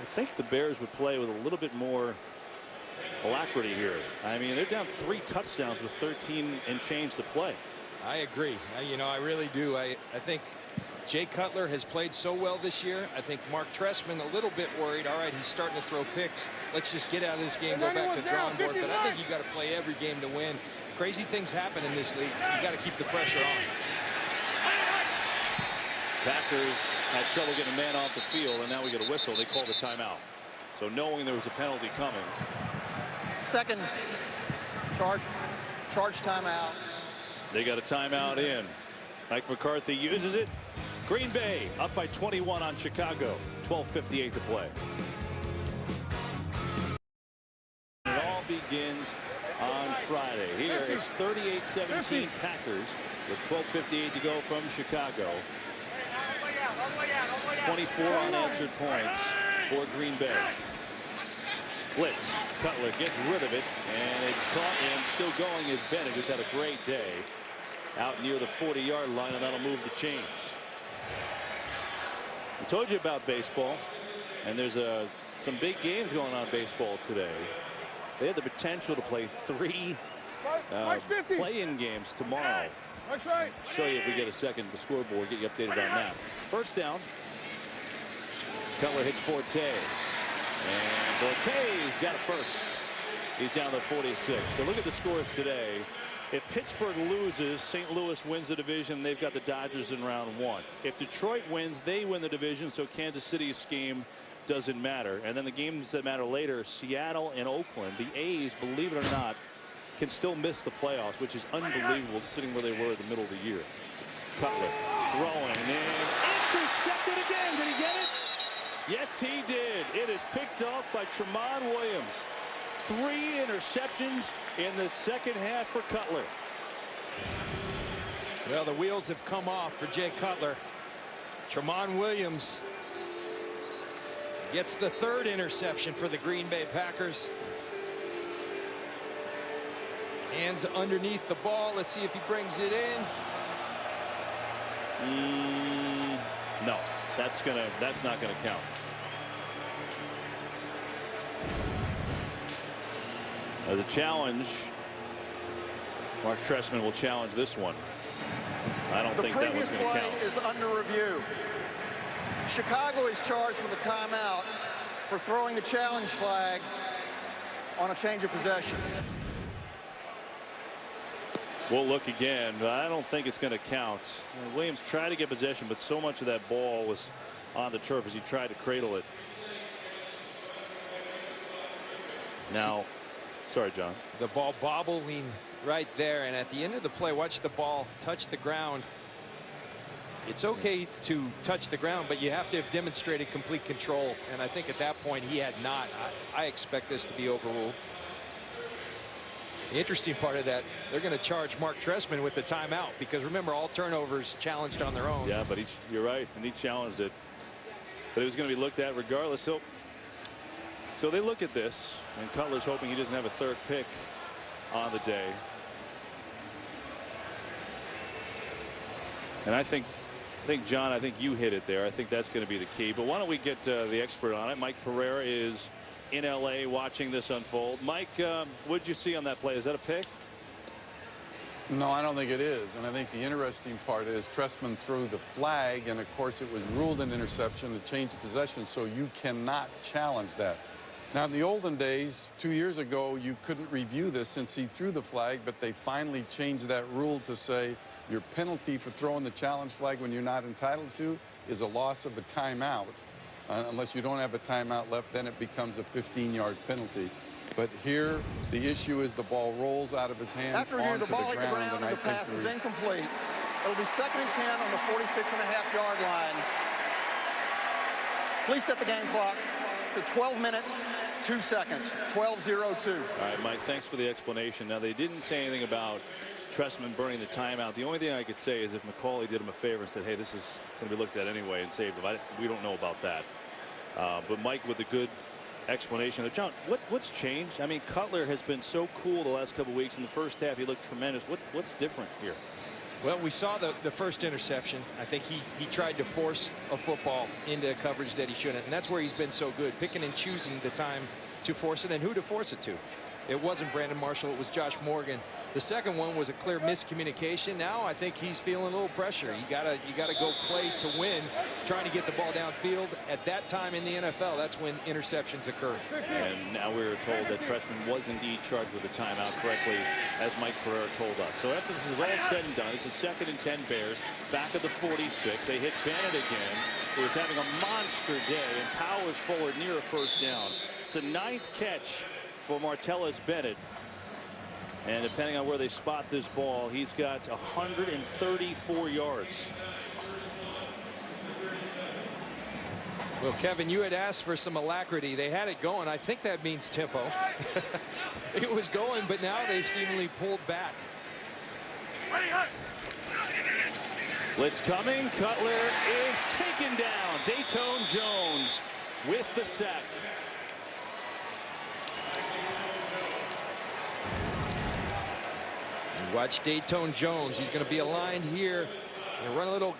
I think the Bears would play with a little bit more alacrity here. I mean, they're down 3 touchdowns with 13 and change to play. I agree. You know, I really do. I think Jay Cutler has played so well this year. I think Mark Trestman a little bit worried. All right, he's starting to throw picks. Let's just get out of this game, go back to the drawing board. But I think you got to play every game to win. Crazy things happen in this league. You got to keep the pressure on. Packers had trouble getting a man off the field, and now we get a whistle. They call the timeout. So knowing there was a penalty coming. Second charge timeout. They got a timeout in. Mike McCarthy uses it. Green Bay up by 21 on Chicago. 12:58 to play. It all begins on Friday. Here it's 38-17 Packers with 12:58 to go from Chicago. 24 unanswered points for Green Bay. Blitz. Cutler gets rid of it, and it's caught and still going is Bennett, who's had a great day out near the 40-yard line, and that'll move the chains. I told you about baseball, and there's some big games going on in baseball today. They have the potential to play 3 play-in games tomorrow. That's right. Show you if we get a second the scoreboard, get you updated on that. First down. Cutler hits Forte. And Forte's got it first. He's down to 46. So look at the scores today. If Pittsburgh loses, St. Louis wins the division. They've got the Dodgers in round 1. If Detroit wins, they win the division. So Kansas City's game doesn't matter. And then the games that matter later, Seattle and Oakland. The A's, believe it or not, can still miss the playoffs, which is unbelievable considering where they were at the middle of the year. Cutler throwing and intercepted again. Did he get it? Yes, he did. It is picked off by Tramon Williams. 3 interceptions in the second half for Cutler. Well, the wheels have come off for Jay Cutler. Tramon Williams gets the 3rd interception for the Green Bay Packers. Hands underneath the ball. Let's see if he brings it in. No, that's not gonna count. As a challenge, Mark Trestman will challenge this one. I don't think that was going to count. The previous play is under review. Chicago is charged with a timeout for throwing the challenge flag on a change of possession. We'll look again, but I don't think it's going to count. Williams tried to get possession, but so much of that ball was on the turf as he tried to cradle it. Now, sorry, John. The ball bobbling right there, and at the end of the play, watch the ball touch the ground. It's okay to touch the ground, but you have to have demonstrated complete control, and I think at that point he had not. I expect this to be overruled. The interesting part of that, they're going to charge Mark Trestman with the timeout, because remember, all turnovers challenged on their own. Yeah, but you're right, and he challenged it. But it was going to be looked at regardless. So they look at this, and Cutler's hoping he doesn't have a third pick on the day. And I think, John, I think you hit it there. I think that's going to be the key. But why don't we get the expert on it? Mike Pereira is in L.A. watching this unfold. Mike, what did you see on that play? Is that a pick? No, I don't think it is. And I think the interesting part is Trestman threw the flag, and of course it was ruled an interception to change the possession, so you cannot challenge that. Now, in the olden days, 2 years ago, you couldn't review this since he threw the flag, but they finally changed that rule to say your penalty for throwing the challenge flag when you're not entitled to is a loss of a timeout. Unless you don't have a timeout left, then it becomes a 15-yard penalty. But here, the issue is the ball rolls out of his hand After onto the ball hit the ground and the pass is incomplete, it'll be 2nd and 10 on the 46.5-yard line. Please set the game clock to 12 minutes, 2 seconds, 12:02. All right, Mike, thanks for the explanation. Now, they didn't say anything about Trestman burning the timeout. The only thing I could say is if McCauley did him a favor and said, hey, this is going to be looked at anyway, and saved him. We don't know about that. But Mike with a good explanation. John, what's changed? I mean, Cutler has been so cool the last couple of weeks. In the first half, he looked tremendous. What's different here? Well, we saw the first interception. I think he tried to force a football into coverage that he shouldn't, and that's where he's been so good, picking and choosing the time to force it and who to force it to. It wasn't Brandon Marshall, it was Josh Morgan. The second one was a clear miscommunication. Now I think he's feeling a little pressure. You gotta go play to win, trying to get the ball downfield. At that time in the NFL, that's when interceptions occur. And now we're told that Trestman was indeed charged with a timeout correctly, as Mike Pereira told us. So after this is all said and done, it's a 2nd and 10 Bears, back at the 46. They hit Bennett again, who is having a monster day and powers forward near a first down. It's a 9th catch for Martellus Bennett. And depending on where they spot this ball, he's got 134 yards. Well, Kevin, you had asked for some alacrity. They had it going. I think that means tempo. It was going, but now they've seemingly pulled back. Blitz coming. Cutler is taken down. Datone Jones with the sack. Watch Datone Jones. He's going to be aligned here and run a little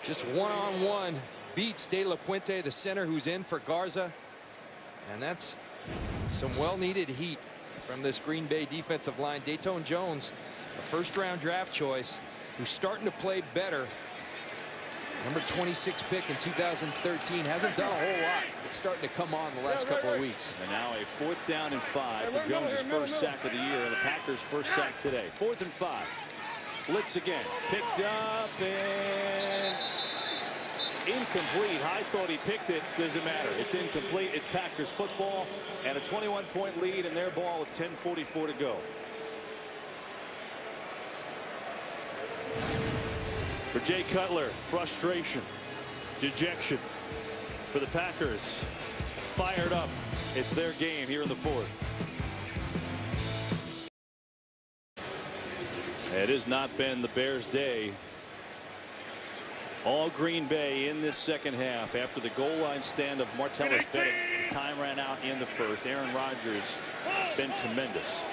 just one-on-one. Beats De La Puente, the center, who's in for Garza. And that's some well-needed heat from this Green Bay defensive line. Datone Jones, a first-round draft choice, who's starting to play better. Number 26 pick in 2013. Hasn't done a whole lot. It's starting to come on the last couple of weeks. And now a 4th down and 5 for Jones' first sack of the year, and the Packers' first sack today. 4th and 5. Blitz again. Picked up and incomplete. I thought he picked it. Doesn't matter. It's incomplete. It's Packers football and a 21-point lead in their ball with 10:44 to go. For Jay Cutler, frustration, dejection. For the Packers, fired up. It's their game here in the 4th. It has not been the Bears' day. All Green Bay in this second half after the goal line stand of Martellus Bennett. His time ran out in the first. Aaron Rodgers been tremendous.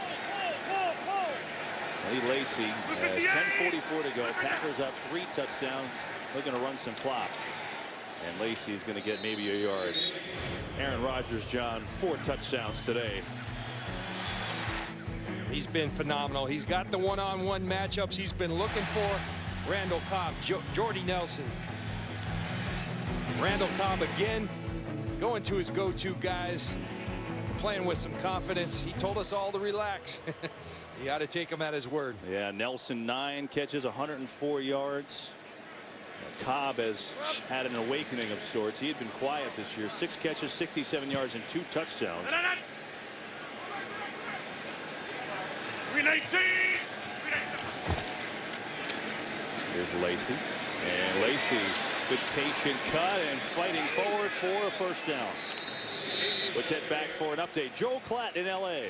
Eddie Lacy has 10:44 to go. Packers up 3 touchdowns. Looking to run some clock. And Lacy is going to get maybe a yard. Aaron Rodgers, John, 4 touchdowns today. He's been phenomenal. He's got the one-on-one matchups he's been looking for. Randall Cobb, Jordy Nelson. Randall Cobb again going to his go-to guys, playing with some confidence. He told us all to relax. You got to take him at his word. Yeah, Nelson 9 catches, 104 yards. Cobb has had an awakening of sorts. He had been quiet this year. 6 catches, 67 yards, and 2 touchdowns. Here's Lacy. And Lacy, good patient cut and fighting forward for a first down. Let's head back for an update. Joe Klatt in L.A.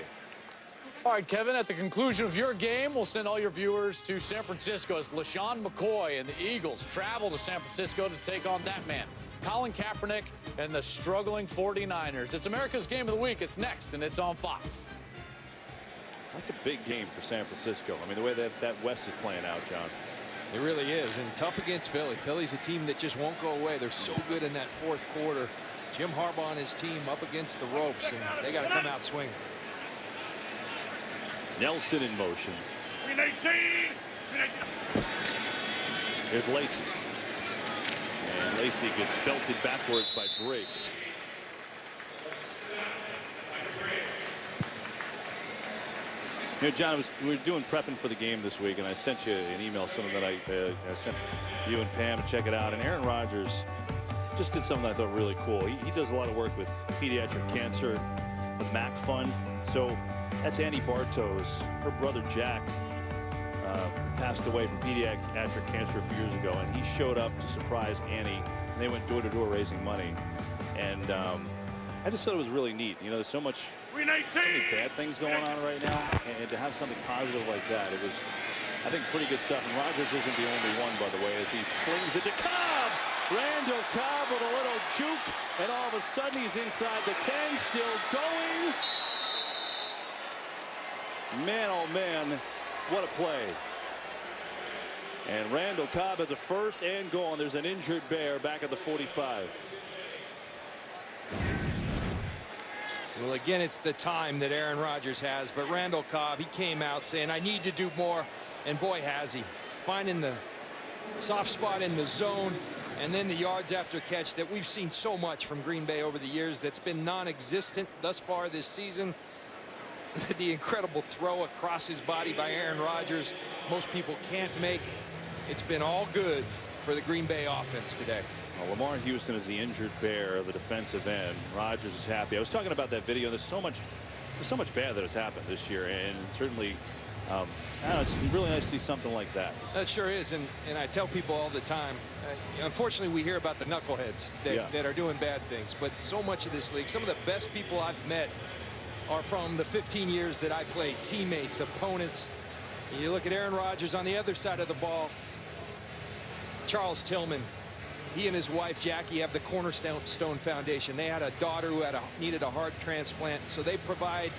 All right, Kevin, at the conclusion of your game, we'll send all your viewers to San Francisco as LaShawn McCoy and the Eagles travel to San Francisco to take on that man, Colin Kaepernick and the struggling 49ers. It's America's Game of the Week. It's next, and it's on Fox. That's a big game for San Francisco. I mean, the way that West is playing out, John. It really is, and tough against Philly. Philly's a team that just won't go away. They're so good in that fourth quarter. Jim Harbaugh and his team up against the ropes, and they got to come out swinging. Nelson in motion. Here's Lacy. And Lacy gets belted backwards by Briggs. You know, John, we were doing prepping for the game this week, and I sent you an email, something that I sent you and Pam to check it out. And Aaron Rodgers just did something I thought really cool. He does a lot of work with pediatric cancer, the MAC Fund. So that's Annie Bartos. Her brother Jack passed away from pediatric cancer a few years ago, and he showed up to surprise Annie. And they went door to door raising money, and I just thought it was really neat. You know, there's so many bad things going on right now, and to have something positive like that, it was, I think, pretty good stuff. And Rodgers isn't the only one, by the way, as he slings it to Cobb. Randall Cobb with a little juke, and all of a sudden he's inside the 10, still going. Man, oh man, what a play. And Randall Cobb has a first and goal, and there's an injured Bear back at the 45. Well, again, it's the time that Aaron Rodgers has, but Randall Cobb, he came out saying, I need to do more, and boy, has he. Finding the soft spot in the zone, and then the yards after catch that we've seen so much from Green Bay over the years that's been non-existent thus far this season. The incredible throw across his body by Aaron Rodgers, most people can't make. It's been all good for the Green Bay offense today. Well, Lamar Houston is the injured Bear, the defensive end. Rodgers is happy. I was talking about that video. There's so much bad that has happened this year, and certainly it's really nice to see something like that. That sure is, and I tell people all the time, unfortunately we hear about the knuckleheads that are doing bad things, but so much of this league, some of the best people I've met are from the 15 years that I played, teammates, opponents. You look at Aaron Rodgers on the other side of the ball. Charles Tillman, he and his wife Jackie have the Cornerstone Foundation. They had a daughter who needed a heart transplant, so they provide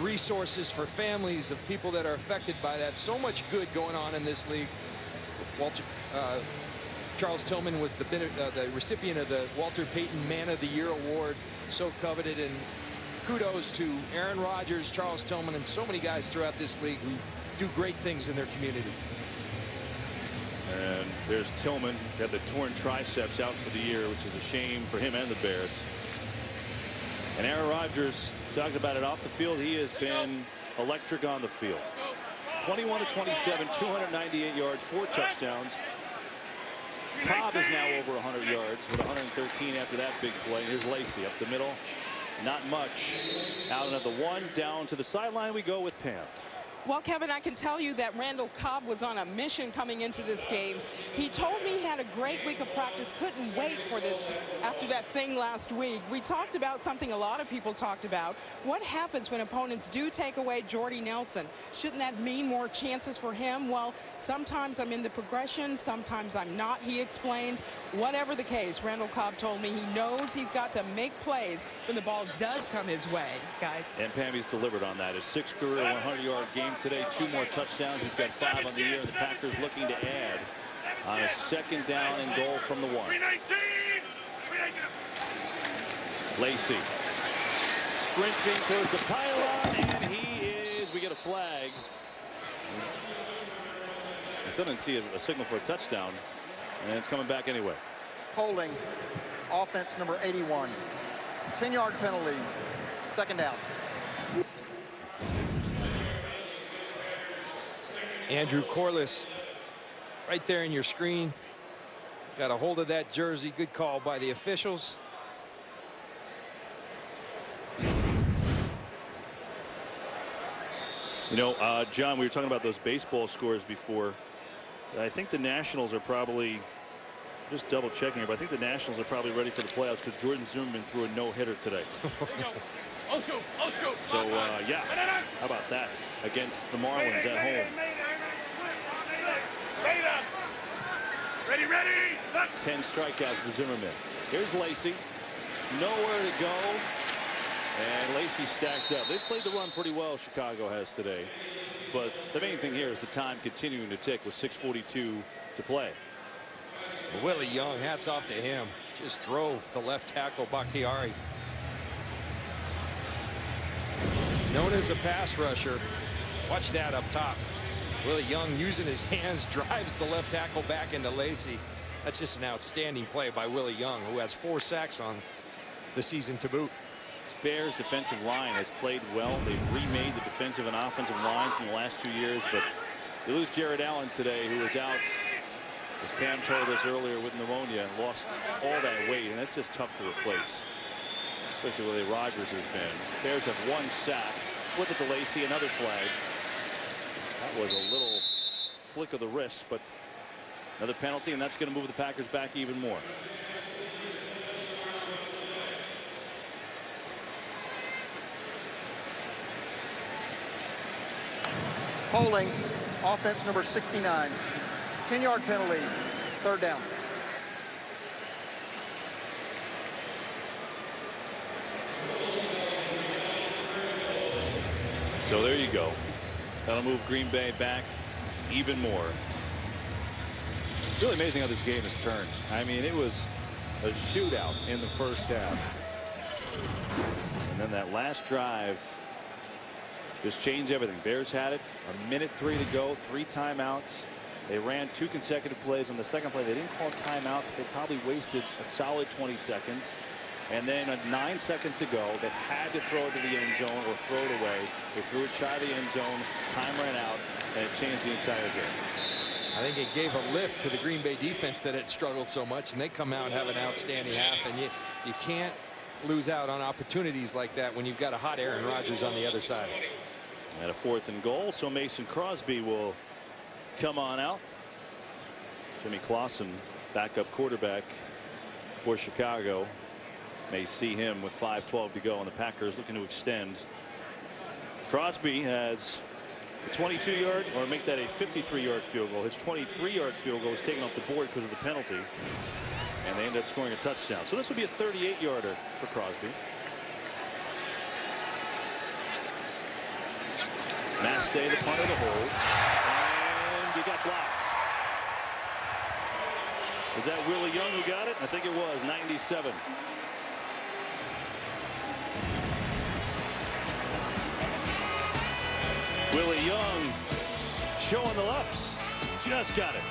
resources for families of people that are affected by that. So much good going on in this league. Charles Tillman was the recipient of the Walter Payton Man of the Year award, so coveted, and kudos to Aaron Rodgers, Charles Tillman, and so many guys throughout this league who do great things in their community. And there's Tillman, got the torn triceps out for the year, which is a shame for him and the Bears. And Aaron Rodgers talked about it off the field. He has been electric on the field. 21 of 27, 298 yards, 4 touchdowns. Cobb is now over 100 yards with 113 after that big play. Here's Lacy up the middle. Not much. Out of the 1, down to the sideline we go with Pam. Well, Kevin, I can tell you that Randall Cobb was on a mission coming into this game. He told me he had a great week of practice, couldn't wait for this after that thing last week. We talked about something a lot of people talked about. What happens when opponents do take away Jordy Nelson? Shouldn't that mean more chances for him? Well, sometimes I'm in the progression, sometimes I'm not, he explained. Whatever the case, Randall Cobb told me he knows he's got to make plays when the ball does come his way, guys. And Pam, he's delivered on that. His 6th career 100-yard game. game today. 2 more touchdowns. He's got 5 on the year. The Packers looking to add on a 2nd down and goal from the 1. Lacy sprinting towards the pylon, and we get a flag. I still didn't see a signal for a touchdown, and it's coming back anyway. Holding, offense number 81. 10-yard penalty, 2nd down. Andrew Corliss right there in your screen. Got a hold of that jersey. Good call by the officials. You know, John, we were talking about those baseball scores before. I think the Nationals are probably, just double checking here, but I think the Nationals are probably ready for the playoffs because Jordan Zimmerman threw a no-hitter today. So, yeah, how about that against the Marlins at home? Ready. 10 strikeouts for Zimmerman. Here's Lacy. Nowhere to go. And Lacy stacked up. They've played the run pretty well, Chicago has today. But the main thing here is the time continuing to tick with 6:42 to play. Willie Young, hats off to him. Just drove the left tackle, Bakhtiari. Known as a pass rusher. Watch that up top. Willie Young using his hands, drives the left tackle back into Lacy. That's just an outstanding play by Willie Young, who has 4 sacks on the season to boot. Bears defensive line has played well. They've remade the defensive and offensive lines in the last 2 years, but you lose Jared Allen today, who was out, as Pam told us earlier, with pneumonia, and lost all that weight, and that's just tough to replace, especially the way Rodgers has been. Bears have 1 sack. Flip it to Lacy, another flag. That was a little flick of the wrist, but another penalty, and that's going to move the Packers back even more. Holding, offense number 69. 10-yard penalty, 3rd down. So there you go. That'll move Green Bay back even more. Really amazing how this game has turned. I mean, it was a shootout in the first half. And then that last drive just changed everything. Bears had it. 1:03 to go. 3 timeouts. They ran 2 consecutive plays. On the second play, they didn't call timeout, but they probably wasted a solid 20 seconds. And then 9 seconds to go, they had to throw it to the end zone or throw it away. They threw it shy of the end zone. Time ran out, and it changed the entire game. I think it gave a lift to the Green Bay defense that had struggled so much, and they come out and have an outstanding half. And you can't lose out on opportunities like that when you've got a hot Aaron Rodgers on the other side. At a 4th and goal, so Mason Crosby will come on out. Jimmy Clausen, backup quarterback for Chicago, may see him with 5:12 to go, and the Packers looking to extend. Crosby has a 22-yard, or make that a 53-yard field goal. His 23-yard field goal was taken off the board because of the penalty, and they ended up scoring a touchdown. So this will be a 38-yarder for Crosby. Maste, the punter, the hold, and he got blocked. Was that Willie Young who got it? I think it was. 97. Willie Young showing the ups. Just got it.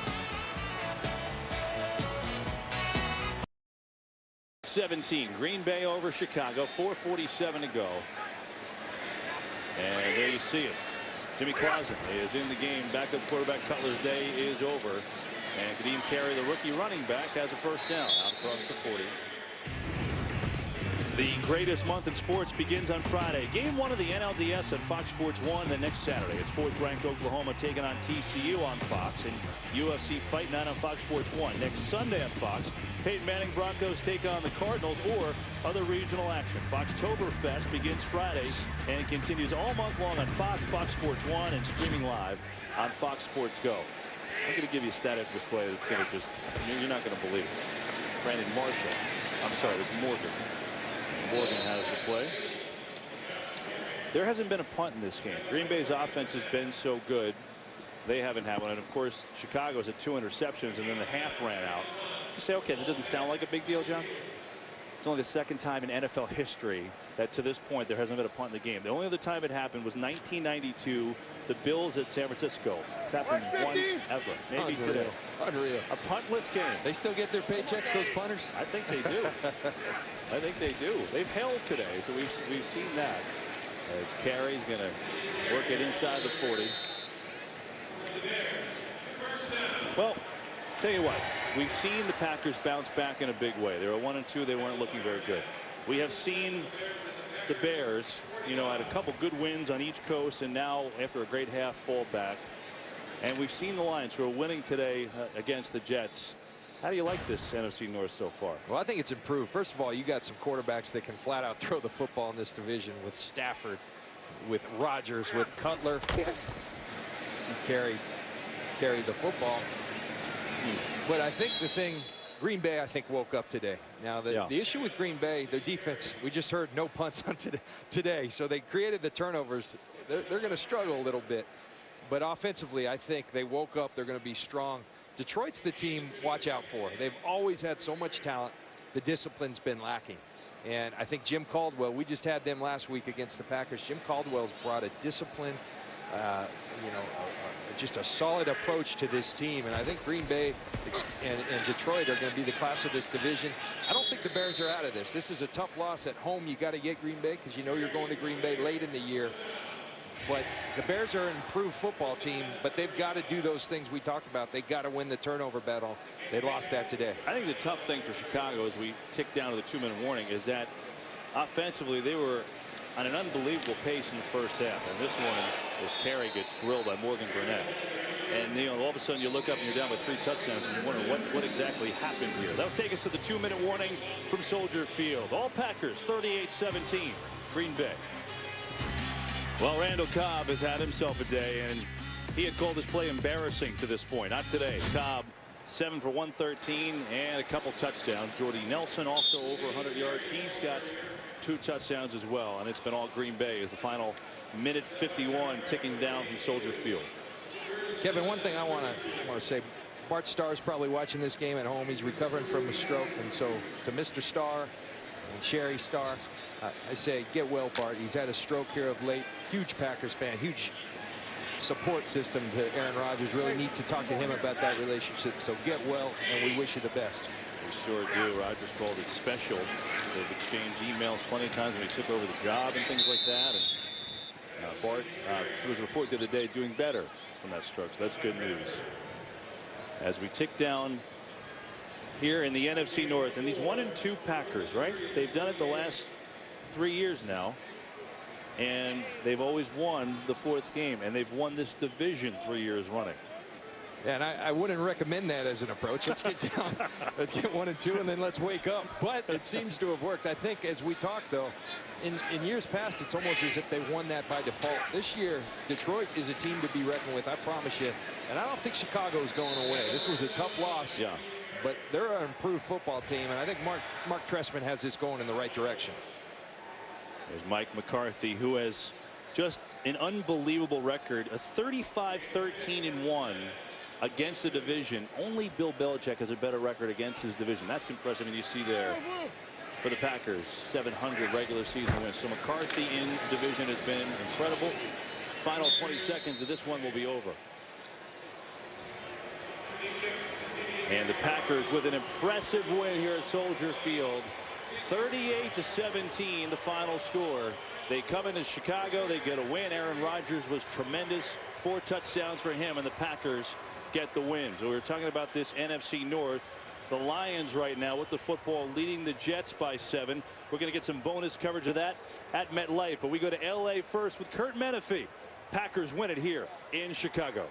17. Green Bay over Chicago. 4:47 to go. And there you see it. Jimmy Clausen is in the game. Backup quarterback Cutler's day is over. And Kadeem Carey, the rookie running back, has a 1st down out across the 40. The greatest month in sports begins on Friday. Game 1 of the NLDS on Fox Sports 1. Then next Saturday, it's 4th-ranked Oklahoma taking on TCU on Fox, and UFC Fight Night on Fox Sports 1. Next Sunday on Fox, Peyton Manning Broncos take on the Cardinals, or other regional action. Foxtoberfest begins Friday and continues all month long on Fox, Fox Sports 1, and streaming live on Fox Sports Go. I'm going to give you a stat after this play that's going to just, you're not going to believe it. Brandon Marshall. I'm sorry, it's Morgan. Morgan has the play. There hasn't been a punt in this game. Green Bay's offense has been so good. They haven't had one. And, of course, Chicago's had 2 interceptions, and then the half ran out. You say, okay, that doesn't sound like a big deal, John? It's only the second time in NFL history that to this point there hasn't been a punt in the game. The only other time it happened was 1992, the Bills at San Francisco. It's happened once ever, maybe today. Unreal. A puntless game. They still get their paychecks, those punters? I think they do. I think they do. They've held today, so we've seen that. As Carey's going to work it inside the 40. Well, tell you what, we've seen the Packers bounce back in a big way. They were 1-2. They weren't looking very good. We have seen the Bears, you know, had a couple good wins on each coast, and now after a great half fall back. And we've seen the Lions, who are winning today against the Jets. How do you like this NFC North so far? Well, I think it's improved. First of all, you got some quarterbacks that can flat out throw the football in this division, with Stafford, with Rodgers, with Cutler. See carry the football. But I think the thing, Green Bay, I think, woke up today. Now, the issue with Green Bay, their defense, we just heard no punts on today. So they created the turnovers. They're going to struggle a little bit. But offensively, I think they woke up. They're going to be strong. Detroit's the team watch out for. They've always had so much talent. The discipline's been lacking. And I think Jim Caldwell, we just had them last week against the Packers. Jim Caldwell's brought a discipline, just a solid approach to this team. And I think Green Bay and Detroit are going to be the class of this division. I don't think the Bears are out of this. This is a tough loss at home. You got to get Green Bay because you know you're going to Green Bay late in the year. But the Bears are an improved football team, but they've got to do those things we talked about. They've got to win the turnover battle. They lost that today. I think the tough thing for Chicago as we tick down to the 2-minute warning is that offensively they were on an unbelievable pace in the first half. And this one, as Carey gets drilled by Morgan Burnett. And you know, all of a sudden you look up and you're down with 3 touchdowns and you wonder what exactly happened here. That'll take us to the 2-minute warning from Soldier Field. All Packers 38-17 Green Bay. Well, Randall Cobb has had himself a day, and he had called his play embarrassing to this point. Not today. Cobb 7 for 113 and a couple touchdowns. Jordy Nelson also over 100 yards. He's got 2 touchdowns as well, and it's been all Green Bay as the final minute 51 ticking down from Soldier Field. Kevin, one thing I want to say, Bart Starr's probably watching this game at home. He's recovering from a stroke, and so to Mr. Starr and Sherry Starr, I say get well, Bart. He's had a stroke here of late. Huge Packers fan, huge support system to Aaron Rodgers. Really need to talk to him about that relationship. So get well, and we wish you the best. We sure do. Rodgers called it special. They've exchanged emails plenty of times when he took over the job and things like that. And Bart, it was reported the other day, doing better from that stroke. So that's good news. As we tick down here in the NFC North, and these 1-2 Packers, right? They've done it the last 3 years now, and they've always won the 4th game, and they've won this division 3 years running. Yeah, and I wouldn't recommend that as an approach. Let's get down, let's get 1-2, and then let's wake up. But it seems to have worked. I think as we talk, though, in years past, it's almost as if they won that by default. This year, Detroit is a team to be reckoned with, I promise you. And I don't think Chicago is going away. This was a tough loss. Yeah. But they're an improved football team, and I think Mark Trestman has this going in the right direction. There's Mike McCarthy, who has just an unbelievable record, a 35-13-1 against the division. Only Bill Belichick has a better record against his division. That's impressive. And you see there for the Packers, 700 regular season wins. So McCarthy in division has been incredible. Final 20 seconds of this one will be over. And the Packers with an impressive win here at Soldier Field. 38-17 the final score. They come into Chicago, they get a win. Aaron Rodgers was tremendous, 4 touchdowns for him, and the Packers get the win. So we're talking about this NFC North. The Lions right now with the football leading the Jets by 7. We're going to get some bonus coverage of that at MetLife, but we go to LA first with Kurt Menefee. Packers win it here in Chicago.